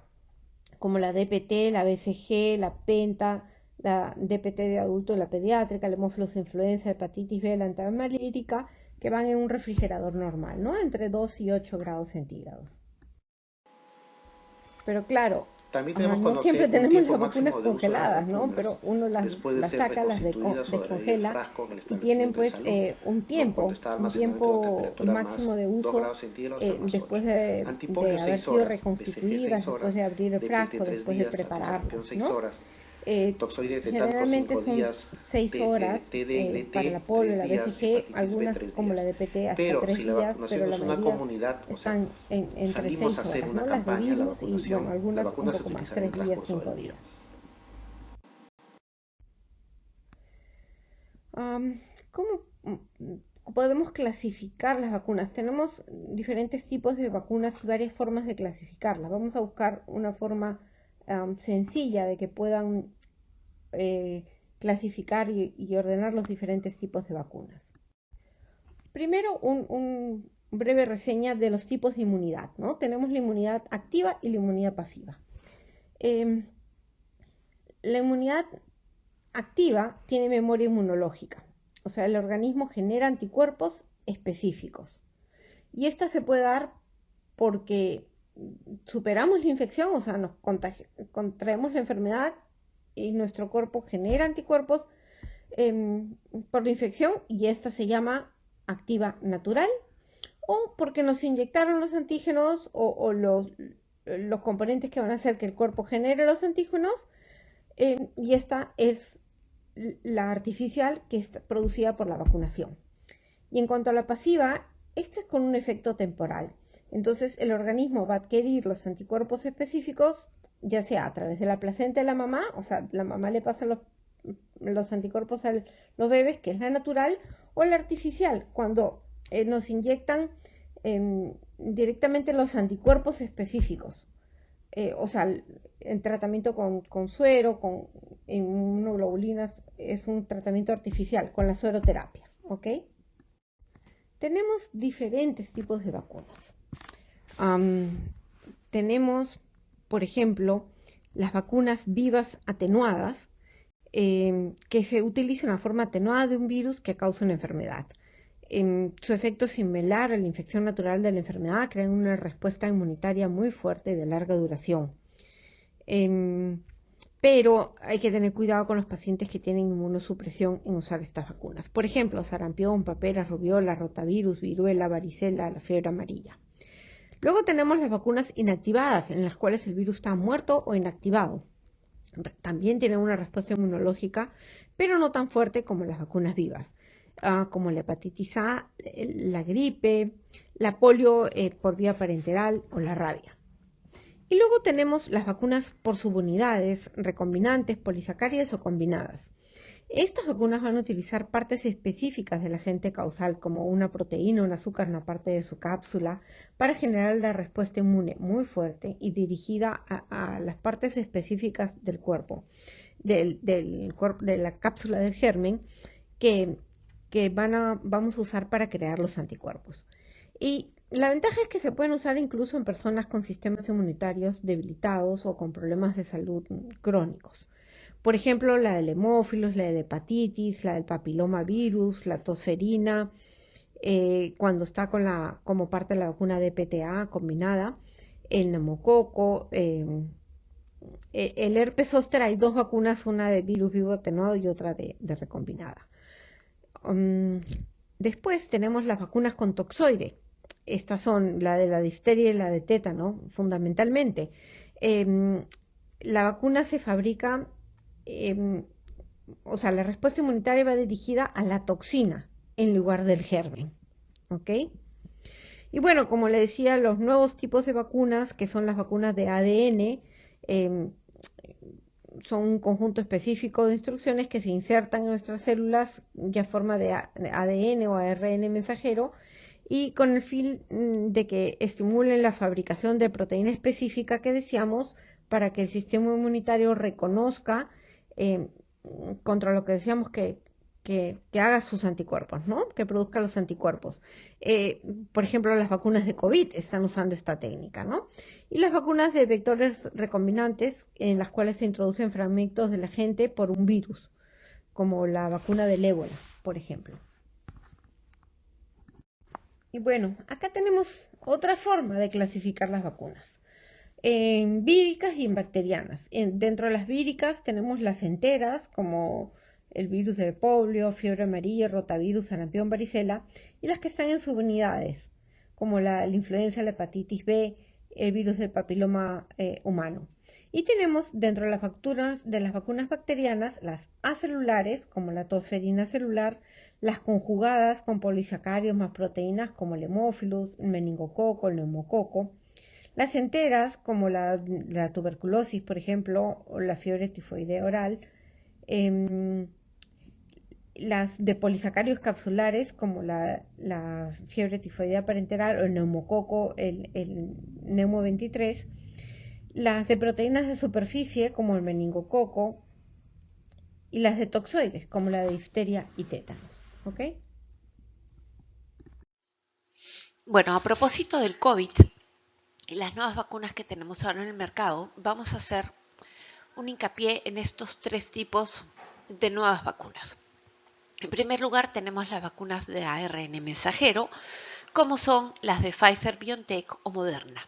como la DPT, la BCG, la Penta, la DPT de adulto, la pediátrica, la hemófilos influenza, hepatitis B, la antimalírica, que van en un refrigerador normal, ¿no? Entre 2 y 8 grados centígrados. Pero claro, no siempre tenemos las vacunas congeladas, ¿no? Pero uno las saca, las descongela y tienen pues un tiempo máximo de uso después de haber sido reconstituidas, después de abrir el frasco, después de prepararlas, ¿no? Generalmente son 6 horas para la polio, la BCG, algunas como la DPT hasta 3 días, pero la mayoría están entre 6 horas, ¿no? Las de virus y bueno, algunas un poco más, 3 días, 5 días. ¿Cómo podemos clasificar las vacunas? Tenemos diferentes tipos de vacunas y varias formas de clasificarlas. Vamos a buscar una forma sencilla de que puedan clasificar y ordenar los diferentes tipos de vacunas. Primero, un breve reseña de los tipos de inmunidad, ¿no? Tenemos la inmunidad activa y la inmunidad pasiva. La inmunidad activa tiene memoria inmunológica, o sea, el organismo genera anticuerpos específicos. Y esta se puede dar porque superamos la infección, o sea, nos contraemos la enfermedad y nuestro cuerpo genera anticuerpos por la infección y esta se llama activa natural, o porque nos inyectaron los antígenos o los componentes que van a hacer que el cuerpo genere los antígenos, y esta es la artificial, que es producida por la vacunación. Y en cuanto a la pasiva, esta es con un efecto temporal. Entonces el organismo va a adquirir los anticuerpos específicos, ya sea a través de la placenta de la mamá, o sea, la mamá le pasa los anticuerpos a los bebés, que es la natural, o la artificial, cuando nos inyectan directamente los anticuerpos específicos. o sea, el tratamiento con suero, con inmunoglobulinas, es un tratamiento artificial con la sueroterapia, ¿ok? Tenemos diferentes tipos de vacunas. Tenemos, por ejemplo, las vacunas vivas atenuadas, que se utiliza una forma atenuada de un virus que causa una enfermedad. Su efecto es similar a la infección natural de la enfermedad, crean una respuesta inmunitaria muy fuerte y de larga duración. Pero hay que tener cuidado con los pacientes que tienen inmunosupresión en usar estas vacunas. Por ejemplo, sarampión, papera, rubiola, rotavirus, viruela, varicela, la fiebre amarilla. Luego tenemos las vacunas inactivadas, en las cuales el virus está muerto o inactivado. También tienen una respuesta inmunológica, pero no tan fuerte como las vacunas vivas, como la hepatitis A, la gripe, la polio por vía parenteral o la rabia. Y luego tenemos las vacunas por subunidades, recombinantes, polisacáridas o combinadas. Estas vacunas van a utilizar partes específicas del agente causal, como una proteína, un azúcar, una parte de su cápsula, para generar la respuesta inmune muy fuerte y dirigida a las partes específicas del cuerpo, de la cápsula del germen, que vamos a usar para crear los anticuerpos. Y la ventaja es que se pueden usar incluso en personas con sistemas inmunitarios debilitados o con problemas de salud crónicos. Por ejemplo, la del hemófilos, la de hepatitis, la del papilomavirus, la tosferina, cuando está como parte de la vacuna de PTA combinada, el neumococo, el herpes zóster. Hay dos vacunas, una de virus vivo atenuado y otra de recombinada. Después tenemos las vacunas con toxoide. Estas son la de la difteria y la de tétano, fundamentalmente. La vacuna se fabrica, o sea, la respuesta inmunitaria va dirigida a la toxina en lugar del germen, ¿ok? Y bueno, como le decía, los nuevos tipos de vacunas, que son las vacunas de ADN, son un conjunto específico de instrucciones que se insertan en nuestras células ya en forma de ADN o ARN mensajero, y con el fin de que estimulen la fabricación de proteína específica que deseamos para que el sistema inmunitario reconozca contra lo que deseamos que haga sus anticuerpos, ¿no? Que produzca los anticuerpos. Por ejemplo, las vacunas de COVID están usando esta técnica, ¿no? Y las vacunas de vectores recombinantes, en las cuales se introducen fragmentos del agente por un virus, como la vacuna del ébola, por ejemplo. Y bueno, acá tenemos otra forma de clasificar las vacunas. En víricas y en bacterianas. Dentro de las víricas tenemos las enteras, como el virus del polio, fiebre amarilla, rotavirus, sarampión, varicela, y las que están en subunidades, como la influenza, la hepatitis B, el virus del papiloma humano. Y tenemos dentro de las vacunas bacterianas las acelulares, como la tosferina celular, las conjugadas con polisacáridos más proteínas, como el hemófilus, el meningococo, el neumococo. Las enteras, como la tuberculosis, por ejemplo, o la fiebre tifoidea oral. Las de polisacáridos capsulares, como la fiebre tifoidea parenteral o el neumococo, el neumo 23. Las de proteínas de superficie, como el meningococo. Y las de toxoides, como la de difteria y tétanos. ¿Ok? Bueno, a propósito del COVID y las nuevas vacunas que tenemos ahora en el mercado, vamos a hacer un hincapié en estos tres tipos de nuevas vacunas. En primer lugar, tenemos las vacunas de ARN mensajero, como son las de Pfizer, BioNTech o Moderna.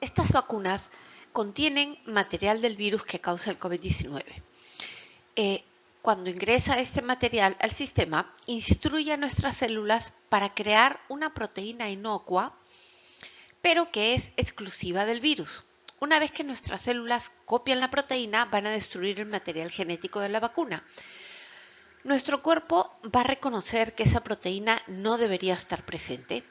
Estas vacunas contienen material del virus que causa el COVID-19. Cuando ingresa este material al sistema, instruye a nuestras células para crear una proteína inocua, pero que es exclusiva del virus. Una vez que nuestras células copian la proteína, van a destruir el material genético de la vacuna. Nuestro cuerpo va a reconocer que esa proteína no debería estar presente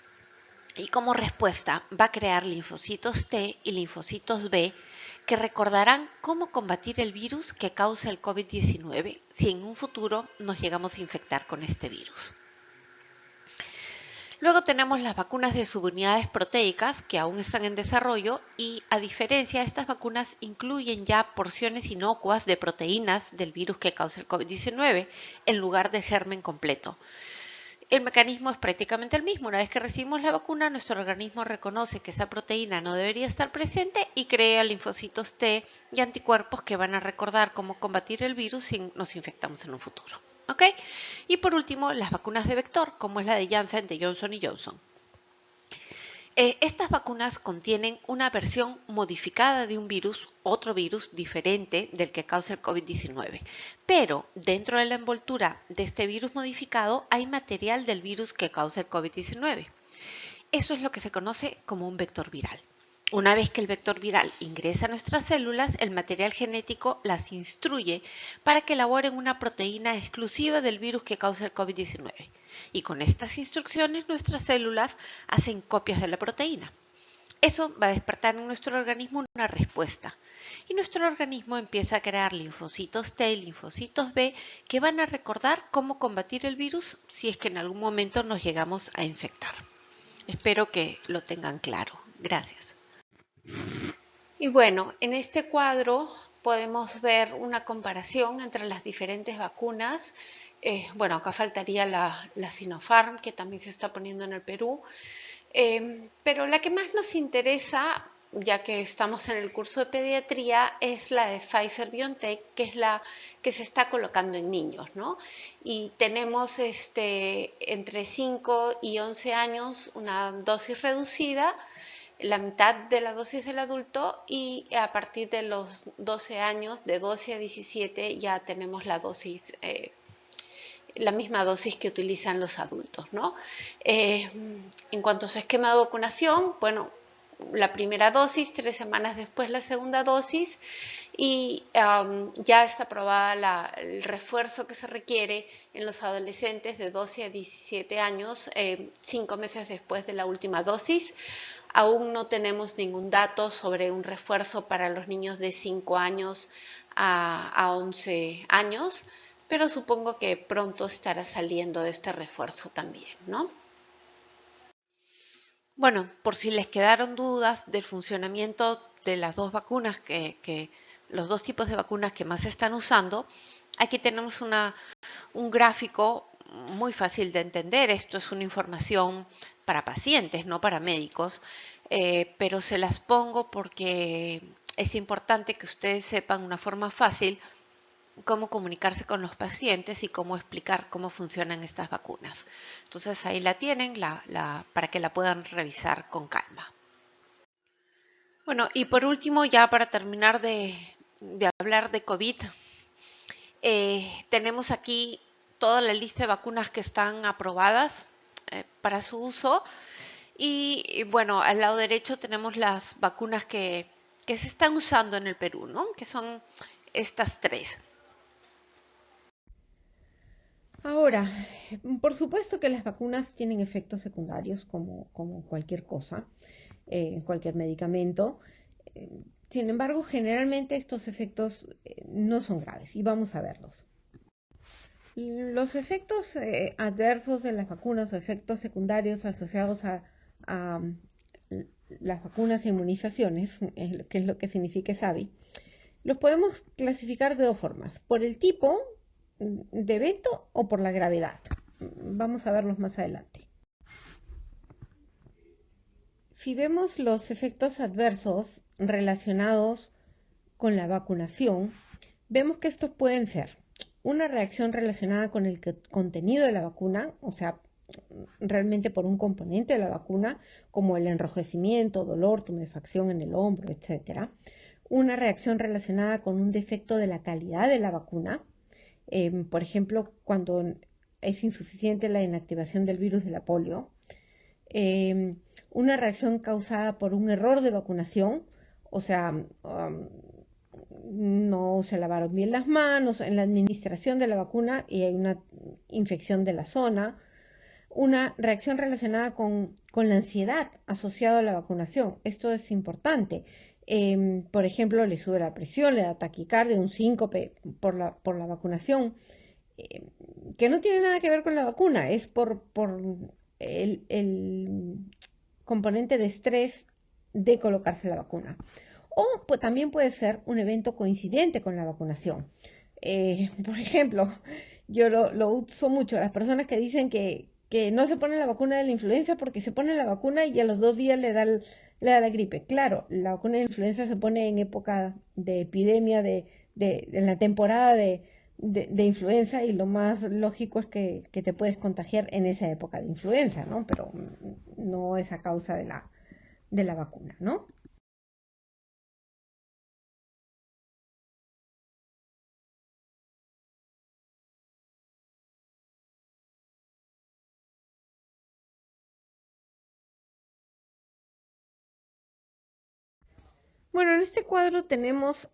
y como respuesta va a crear linfocitos T y linfocitos B que recordarán cómo combatir el virus que causa el COVID-19 si en un futuro nos llegamos a infectar con este virus. Luego tenemos las vacunas de subunidades proteicas que aún están en desarrollo y a diferencia, estas vacunas incluyen ya porciones inocuas de proteínas del virus que causa el COVID-19 en lugar del germen completo. El mecanismo es prácticamente el mismo. Una vez que recibimos la vacuna, nuestro organismo reconoce que esa proteína no debería estar presente y crea linfocitos T y anticuerpos que van a recordar cómo combatir el virus si nos infectamos en un futuro. ¿Ok? Y por último, las vacunas de vector, como es la de Janssen, de Johnson Johnson. Estas vacunas contienen una versión modificada de un virus, otro virus diferente del que causa el COVID-19. Pero dentro de la envoltura de este virus modificado hay material del virus que causa el COVID-19. Eso es lo que se conoce como un vector viral. Una vez que el vector viral ingresa a nuestras células, el material genético las instruye para que elaboren una proteína exclusiva del virus que causa el COVID-19. Y con estas instrucciones nuestras células hacen copias de la proteína. Eso va a despertar en nuestro organismo una respuesta. Y nuestro organismo empieza a crear linfocitos T y linfocitos B que van a recordar cómo combatir el virus si es que en algún momento nos llegamos a infectar. Espero que lo tengan claro. Gracias. Y bueno, en este cuadro podemos ver una comparación entre las diferentes vacunas. Bueno, acá faltaría la Sinopharm, que también se está poniendo en el Perú. Pero la que más nos interesa, ya que estamos en el curso de pediatría, es la de Pfizer-BioNTech, que es la que se está colocando en niños, ¿no? Y tenemos entre 5 y 11 años una dosis reducida, la mitad de la dosis del adulto, y a partir de los 12 años, de 12 a 17, ya tenemos la dosis la misma dosis que utilizan los adultos, ¿no? En cuanto a su esquema de vacunación, bueno, la primera dosis, 3 semanas después la segunda dosis, y ya está aprobada el refuerzo que se requiere en los adolescentes de 12 a 17 años, 5 meses después de la última dosis. Aún no tenemos ningún dato sobre un refuerzo para los niños de 5 años a 11 años, pero supongo que pronto estará saliendo este refuerzo también, ¿no? Bueno, por si les quedaron dudas del funcionamiento de las dos vacunas, los dos tipos de vacunas que más se están usando, aquí tenemos un gráfico muy fácil de entender. Esto es una información para pacientes, no para médicos, pero se las pongo porque es importante que ustedes sepan una forma fácil cómo comunicarse con los pacientes y cómo explicar cómo funcionan estas vacunas. Entonces ahí la tienen para que la puedan revisar con calma. Bueno, y por último, ya para terminar de hablar de COVID, tenemos aquí toda la lista de vacunas que están aprobadas para su uso. Y bueno, al lado derecho tenemos las vacunas que se están usando en el Perú, ¿no? Que son estas 3. Ahora, por supuesto que las vacunas tienen efectos secundarios como cualquier cosa, cualquier medicamento. Sin embargo, generalmente estos efectos no son graves y vamos a verlos. Los efectos adversos de las vacunas o efectos secundarios asociados a las vacunas e inmunizaciones, que es lo que significa SAVI, los podemos clasificar de dos formas: por el tipo de evento o por la gravedad. Vamos a verlos más adelante. Si vemos los efectos adversos relacionados con la vacunación, vemos que estos pueden ser una reacción relacionada con el contenido de la vacuna, o sea, realmente por un componente de la vacuna, como el enrojecimiento, dolor, tumefacción en el hombro, etc. Una reacción relacionada con un defecto de la calidad de la vacuna, por ejemplo, cuando es insuficiente la inactivación del virus de la polio. Una reacción causada por un error de vacunación, o sea, no se lavaron bien las manos en la administración de la vacuna y hay una infección de la zona. Una reacción relacionada con la ansiedad asociada a la vacunación. Esto es importante. Por ejemplo, le sube la presión, le da taquicardia, un síncope por la vacunación, que no tiene nada que ver con la vacuna, es por el componente de estrés de colocarse la vacuna. O pues, también puede ser un evento coincidente con la vacunación. Por ejemplo, yo lo uso mucho, las personas que dicen que no se ponen la vacuna de la influenza porque se ponen la vacuna y a los 2 días le da la gripe. Claro, la vacuna de la influenza se pone en época de epidemia, en la temporada de influenza, y lo más lógico es que te puedes contagiar en esa época de influenza, ¿no? Pero no es a causa de la vacuna, ¿no? Bueno, en este cuadro tenemos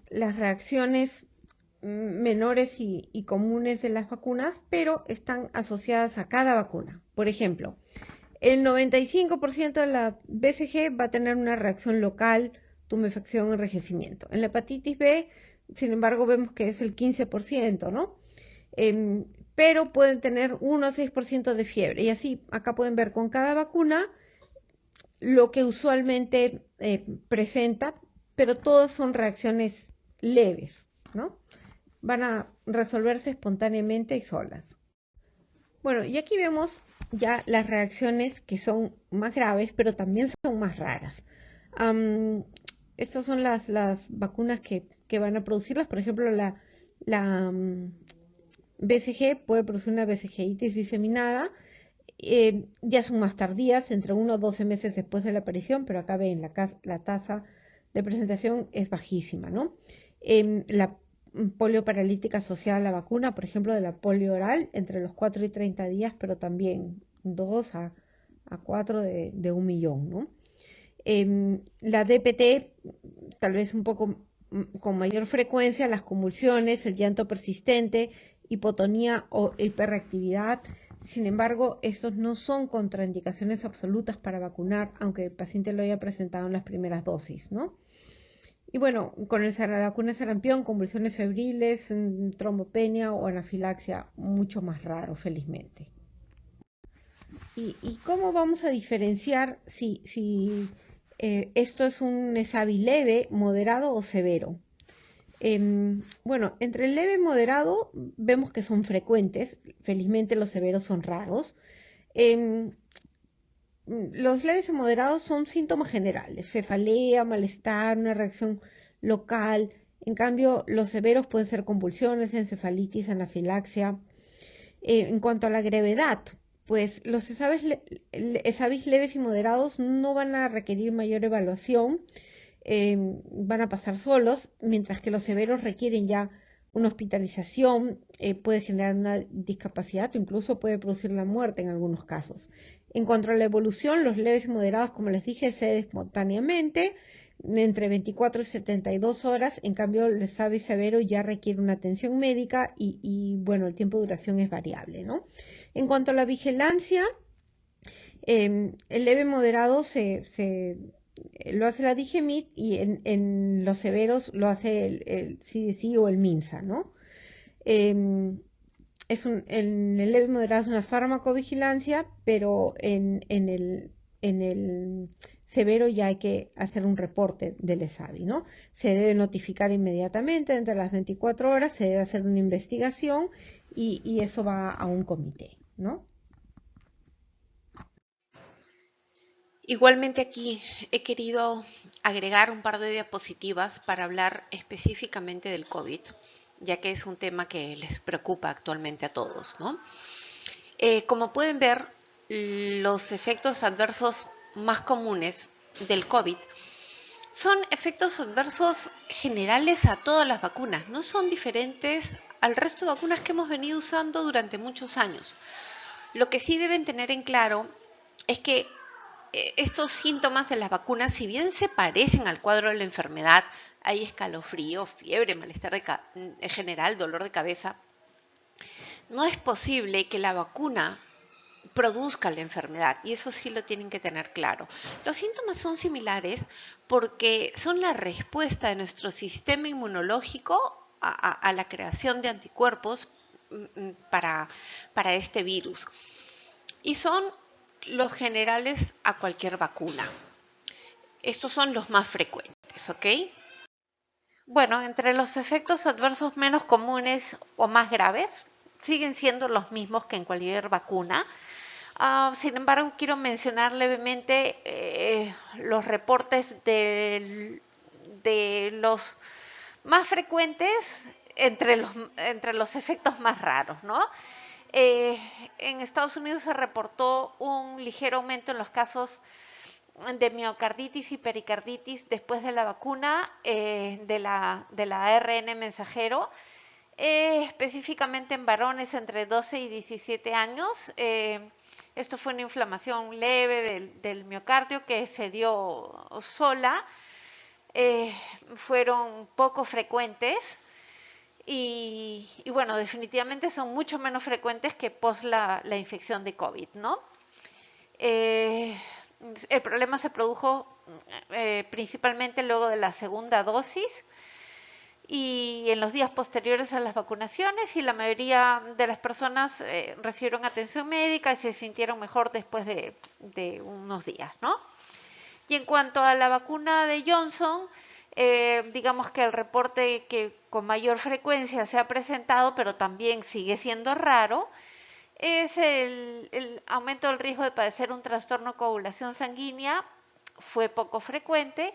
las reacciones menores y comunes de las vacunas, pero están asociadas a cada vacuna. Por ejemplo, el 95% de la BCG va a tener una reacción local, tumefacción, enrojecimiento. En la hepatitis B, sin embargo, vemos que es el 15%, ¿no? Pero pueden tener 1 o 6% de fiebre. Y así, acá pueden ver con cada vacuna lo que usualmente presenta, pero todas son reacciones leves, ¿no? Van a resolverse espontáneamente y solas. Bueno, y aquí vemos ya las reacciones que son más graves, pero también son más raras. Um, Estas son las vacunas que van a producirlas. Por ejemplo, la BCG puede producir una BCGitis diseminada. Ya son más tardías, entre 1 o 12 meses después de la aparición, pero acá ven la tasa de presentación es bajísima, ¿no? La polio paralítica asociada a la vacuna, por ejemplo, de la polio oral, entre los 4 y 30 días, pero también 2 a 4 de 1 millón, ¿no? La DPT, tal vez un poco con mayor frecuencia, las convulsiones, el llanto persistente, hipotonía o hiperreactividad. Sin embargo, estos no son contraindicaciones absolutas para vacunar, aunque el paciente lo haya presentado en las primeras dosis, ¿no? Y bueno, con la vacuna de sarampión, convulsiones febriles, trombopenia o anafilaxia, mucho más raro, felizmente. ¿Y cómo vamos a diferenciar si esto es un ESAVI leve, moderado o severo? Bueno, entre el leve y moderado vemos que son frecuentes, felizmente los severos son raros. Em, los leves y moderados son síntomas generales, cefalea, malestar, una reacción local. En cambio, los severos pueden ser convulsiones, encefalitis, anafilaxia. En cuanto a la gravedad, pues los ESAVIS leves y moderados no van a requerir mayor evaluación, van a pasar solos, mientras que los severos requieren ya una hospitalización, puede generar una discapacidad o incluso puede producir la muerte en algunos casos. En cuanto a la evolución, los leves y moderados, como les dije, se espontáneamente entre 24 y 72 horas. En cambio, el ESAVI severo ya requiere una atención médica bueno, el tiempo de duración es variable, ¿no? En cuanto a la vigilancia, el leve moderado lo hace la DIGEMIT y en los severos lo hace el CDC o el MINSA, ¿no? En el leve moderado es una farmacovigilancia, pero en el severo ya hay que hacer un reporte del ESAVI, ¿no? Se debe notificar inmediatamente, entre las 24 horas, se debe hacer una investigación y eso va a un comité, ¿no? Igualmente aquí he querido agregar un par de diapositivas para hablar específicamente del COVID, ya que es un tema que les preocupa actualmente a todos, ¿no? Como pueden ver, los efectos adversos más comunes del COVID son efectos adversos generales a todas las vacunas, no son diferentes al resto de vacunas que hemos venido usando durante muchos años. Lo que sí deben tener en claro es que estos síntomas de las vacunas, si bien se parecen al cuadro de la enfermedad, hay escalofrío, fiebre, malestar general, dolor de cabeza, no es posible que la vacuna produzca la enfermedad, y eso sí lo tienen que tener claro. Los síntomas son similares porque son la respuesta de nuestro sistema inmunológico a la creación de anticuerpos para este virus. y son los generales a cualquier vacuna. Estos son los más frecuentes, ¿ok? Bueno, entre los efectos adversos menos comunes o más graves, siguen siendo los mismos que en cualquier vacuna. Sin embargo, quiero mencionar levemente los reportes de los más frecuentes entre los efectos más raros, ¿no? En Estados Unidos se reportó un ligero aumento en los casos de miocarditis y pericarditis después de la vacuna de la ARN mensajero, específicamente en varones entre 12 y 17 años. Esto fue una inflamación leve del miocardio que se dio sola. Fueron poco frecuentes y bueno, definitivamente son mucho menos frecuentes que post la infección de COVID, ¿no? El problema se produjo principalmente luego de la segunda dosis y en los días posteriores a las vacunaciones, y la mayoría de las personas recibieron atención médica y se sintieron mejor después de unos días, ¿no? Y en cuanto a la vacuna de Johnson, digamos que el reporte que con mayor frecuencia se ha presentado, pero también sigue siendo raro, es el aumento del riesgo de padecer un trastorno de coagulación sanguínea. Fue poco frecuente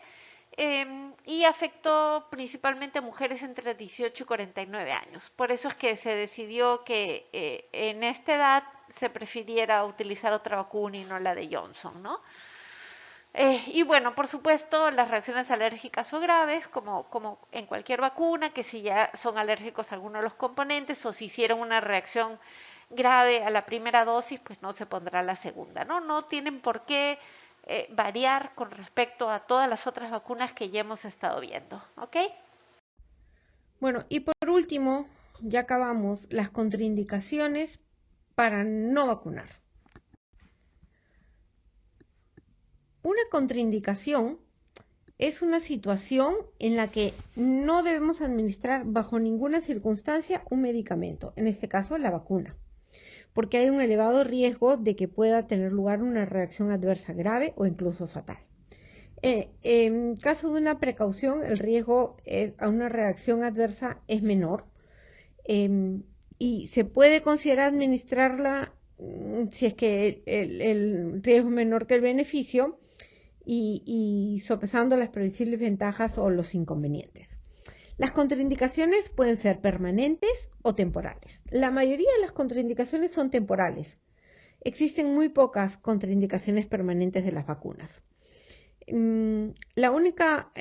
y afectó principalmente a mujeres entre 18 y 49 años. Por eso es que se decidió que en esta edad se prefiriera utilizar otra vacuna y no la de Johnson, ¿no? Y bueno, por supuesto, las reacciones alérgicas son graves, como en cualquier vacuna, que si ya son alérgicos a alguno de los componentes o si hicieron una reacción grave a la primera dosis, pues no se pondrá la segunda, ¿no? No tienen por qué variar con respecto a todas las otras vacunas que ya hemos estado viendo, ¿ok? Bueno, y por último, ya acabamos, las contraindicaciones para no vacunar. Una contraindicación es una situación en la que no debemos administrar bajo ninguna circunstancia un medicamento, en este caso la vacuna, porque hay un elevado riesgo de que pueda tener lugar una reacción adversa grave o incluso fatal. En caso de una precaución, el riesgo a una reacción adversa es menor y se puede considerar administrarla si es que el riesgo es menor que el beneficio y sopesando las previsibles ventajas o los inconvenientes. Las contraindicaciones pueden ser permanentes o temporales. La mayoría de las contraindicaciones son temporales. Existen muy pocas contraindicaciones permanentes de las vacunas. La única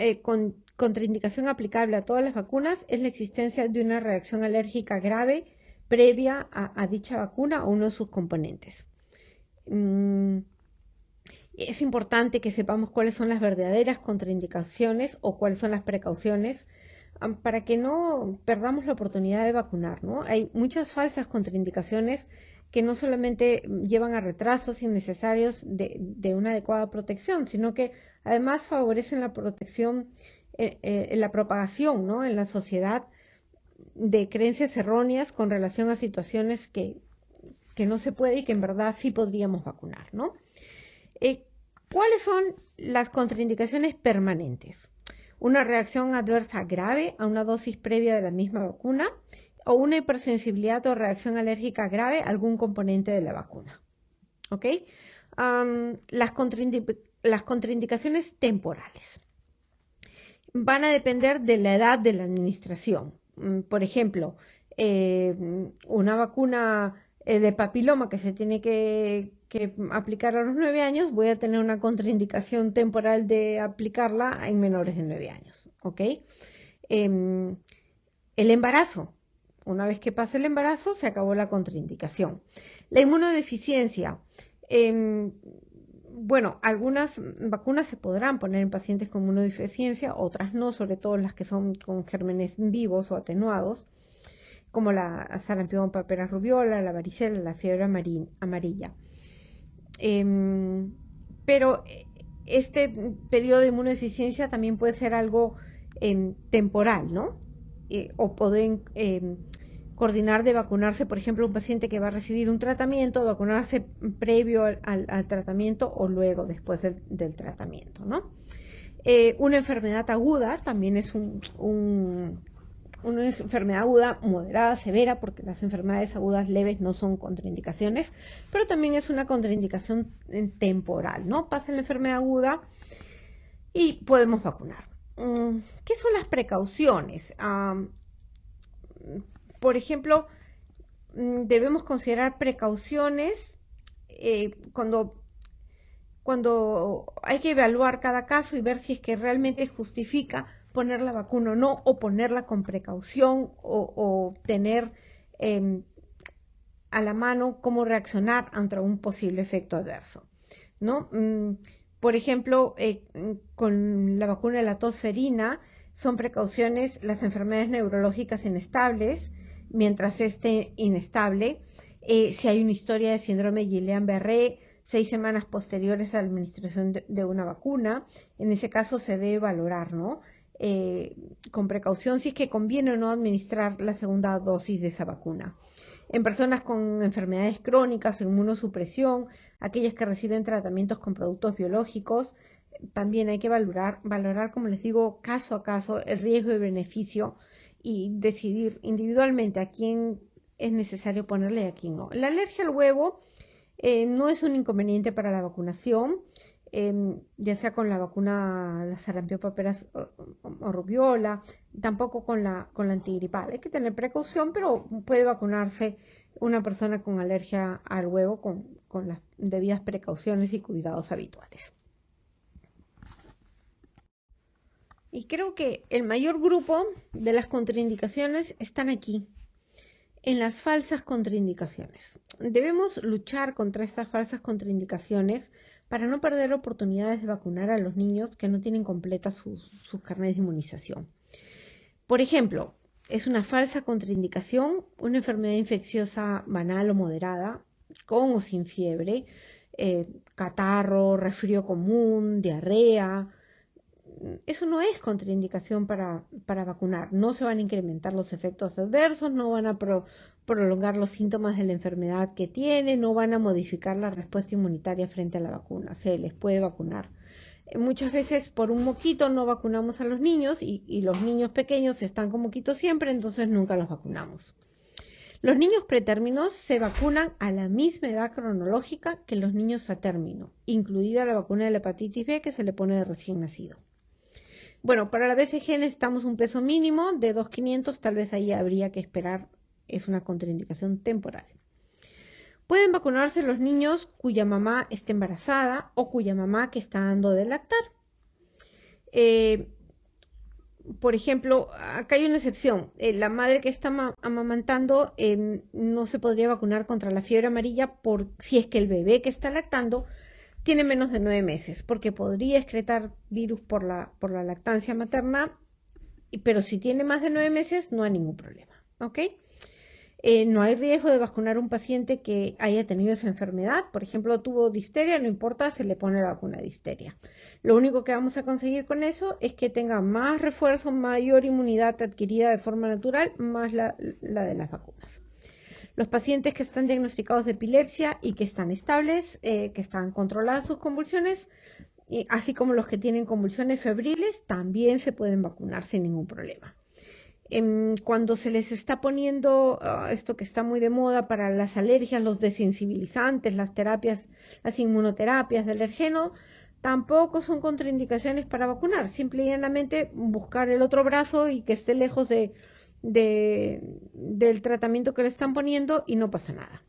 contraindicación aplicable a todas las vacunas es la existencia de una reacción alérgica grave previa a dicha vacuna o uno de sus componentes. Es importante que sepamos cuáles son las verdaderas contraindicaciones o cuáles son las precauciones para que no perdamos la oportunidad de vacunar, ¿no? Hay muchas falsas contraindicaciones que no solamente llevan a retrasos innecesarios de una adecuada protección, sino que además favorecen la protección, la propagación, ¿no?, en la sociedad de creencias erróneas con relación a situaciones que no se puede y que en verdad sí podríamos vacunar, ¿no? ¿Cuáles son las contraindicaciones permanentes? Una reacción adversa grave a una dosis previa de la misma vacuna o una hipersensibilidad o reacción alérgica grave a algún componente de la vacuna. ¿Ok? Las contraindicaciones temporales van a depender de la edad de la administración. Por ejemplo, una vacuna de papiloma que se tiene que aplicar a los 9 años, voy a tener una contraindicación temporal de aplicarla en menores de 9 años. ¿Ok? El embarazo. Una vez que pase el embarazo, se acabó la contraindicación. La inmunodeficiencia. Bueno, algunas vacunas se podrán poner en pacientes con inmunodeficiencia, otras no, sobre todo las que son con gérmenes vivos o atenuados, como la sarampión, papera rubiola, la varicela, la fiebre amarilla. Pero este periodo de inmunodeficiencia también puede ser algo temporal, ¿no? O pueden coordinar de vacunarse, por ejemplo, un paciente que va a recibir un tratamiento, vacunarse previo al tratamiento o luego, después del tratamiento, ¿no? Una enfermedad aguda también es una enfermedad aguda moderada, severa, porque las enfermedades agudas leves no son contraindicaciones, pero también es una contraindicación temporal, ¿no? Pasa la enfermedad aguda y podemos vacunar. ¿Qué son las precauciones? Por ejemplo, debemos considerar precauciones cuando hay que evaluar cada caso y ver si es que realmente justifica poner la vacuna o no, o ponerla con precaución, o tener a la mano cómo reaccionar ante un posible efecto adverso, ¿no? Por ejemplo, con la vacuna de la tos ferina, son precauciones las enfermedades neurológicas inestables, mientras esté inestable, si hay una historia de síndrome de Guillain-Barré, 6 semanas posteriores a la administración de una vacuna, en ese caso se debe valorar, ¿no? Con precaución si es que conviene o no administrar la segunda dosis de esa vacuna. En personas con enfermedades crónicas o inmunosupresión, aquellas que reciben tratamientos con productos biológicos, también hay que valorar, como les digo, caso a caso el riesgo y beneficio y decidir individualmente a quién es necesario ponerle y a quién no. La alergia al huevo no es un inconveniente para la vacunación, ya sea con la vacuna, la sarampión, paperas o rubiola, tampoco con la antigripal. Hay que tener precaución, pero puede vacunarse una persona con alergia al huevo con las debidas precauciones y cuidados habituales. Y creo que el mayor grupo de las contraindicaciones están aquí, en las falsas contraindicaciones. Debemos luchar contra estas falsas contraindicaciones para no perder oportunidades de vacunar a los niños que no tienen completas sus carnets de inmunización. Por ejemplo, es una falsa contraindicación una enfermedad infecciosa banal o moderada, con o sin fiebre, catarro, resfrío común, diarrea. Eso no es contraindicación para vacunar. No se van a incrementar los efectos adversos, no van a prolongar los síntomas de la enfermedad que tiene, no van a modificar la respuesta inmunitaria frente a la vacuna. Se les puede vacunar. Muchas veces por un moquito no vacunamos a los niños y los niños pequeños están con moquito siempre, entonces nunca los vacunamos. Los niños pretérminos se vacunan a la misma edad cronológica que los niños a término, incluida la vacuna de la hepatitis B que se le pone de recién nacido. Bueno, para la BCG necesitamos un peso mínimo de 2.500, tal vez ahí habría que esperar, es una contraindicación temporal. Pueden vacunarse los niños cuya mamá esté embarazada o cuya mamá que está dando de lactar. Por ejemplo, acá hay una excepción. La madre que está amamantando no se podría vacunar contra la fiebre amarilla si es que el bebé que está lactando tiene menos de 9 meses, porque podría excretar virus por la lactancia materna, pero si tiene más de 9 meses no hay ningún problema, ¿ok? No hay riesgo de vacunar a un paciente que haya tenido esa enfermedad. Por ejemplo, tuvo difteria, no importa, se le pone la vacuna de difteria. Lo único que vamos a conseguir con eso es que tenga más refuerzo, mayor inmunidad adquirida de forma natural, más la de las vacunas. Los pacientes que están diagnosticados de epilepsia y que están estables, que están controladas sus convulsiones, así como los que tienen convulsiones febriles, también se pueden vacunar sin ningún problema. Cuando se les está poniendo esto que está muy de moda para las alergias, los desensibilizantes, las terapias, las inmunoterapias de alergeno, tampoco son contraindicaciones para vacunar. Simple y llanamente buscar el otro brazo y que esté lejos del tratamiento que le están poniendo y no pasa nada.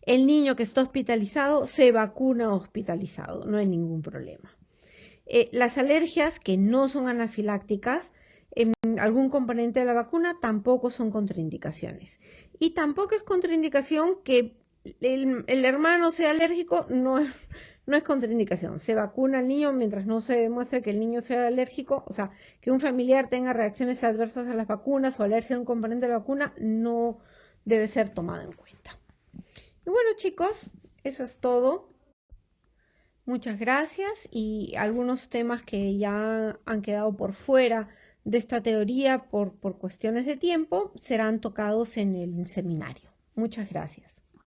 El niño que está hospitalizado se vacuna hospitalizado, no hay ningún problema. Las alergias que no son anafilácticas, algún componente de la vacuna, tampoco son contraindicaciones. Y tampoco es contraindicación que el hermano sea alérgico, no es contraindicación. Se vacuna al niño mientras no se demuestre que el niño sea alérgico, o sea, que un familiar tenga reacciones adversas a las vacunas o alergia a un componente de la vacuna, no debe ser tomado en cuenta. Y bueno, chicos, eso es todo. Muchas gracias, y algunos temas que ya han quedado por fuera de esta teoría por cuestiones de tiempo serán tocados en el seminario. Muchas gracias.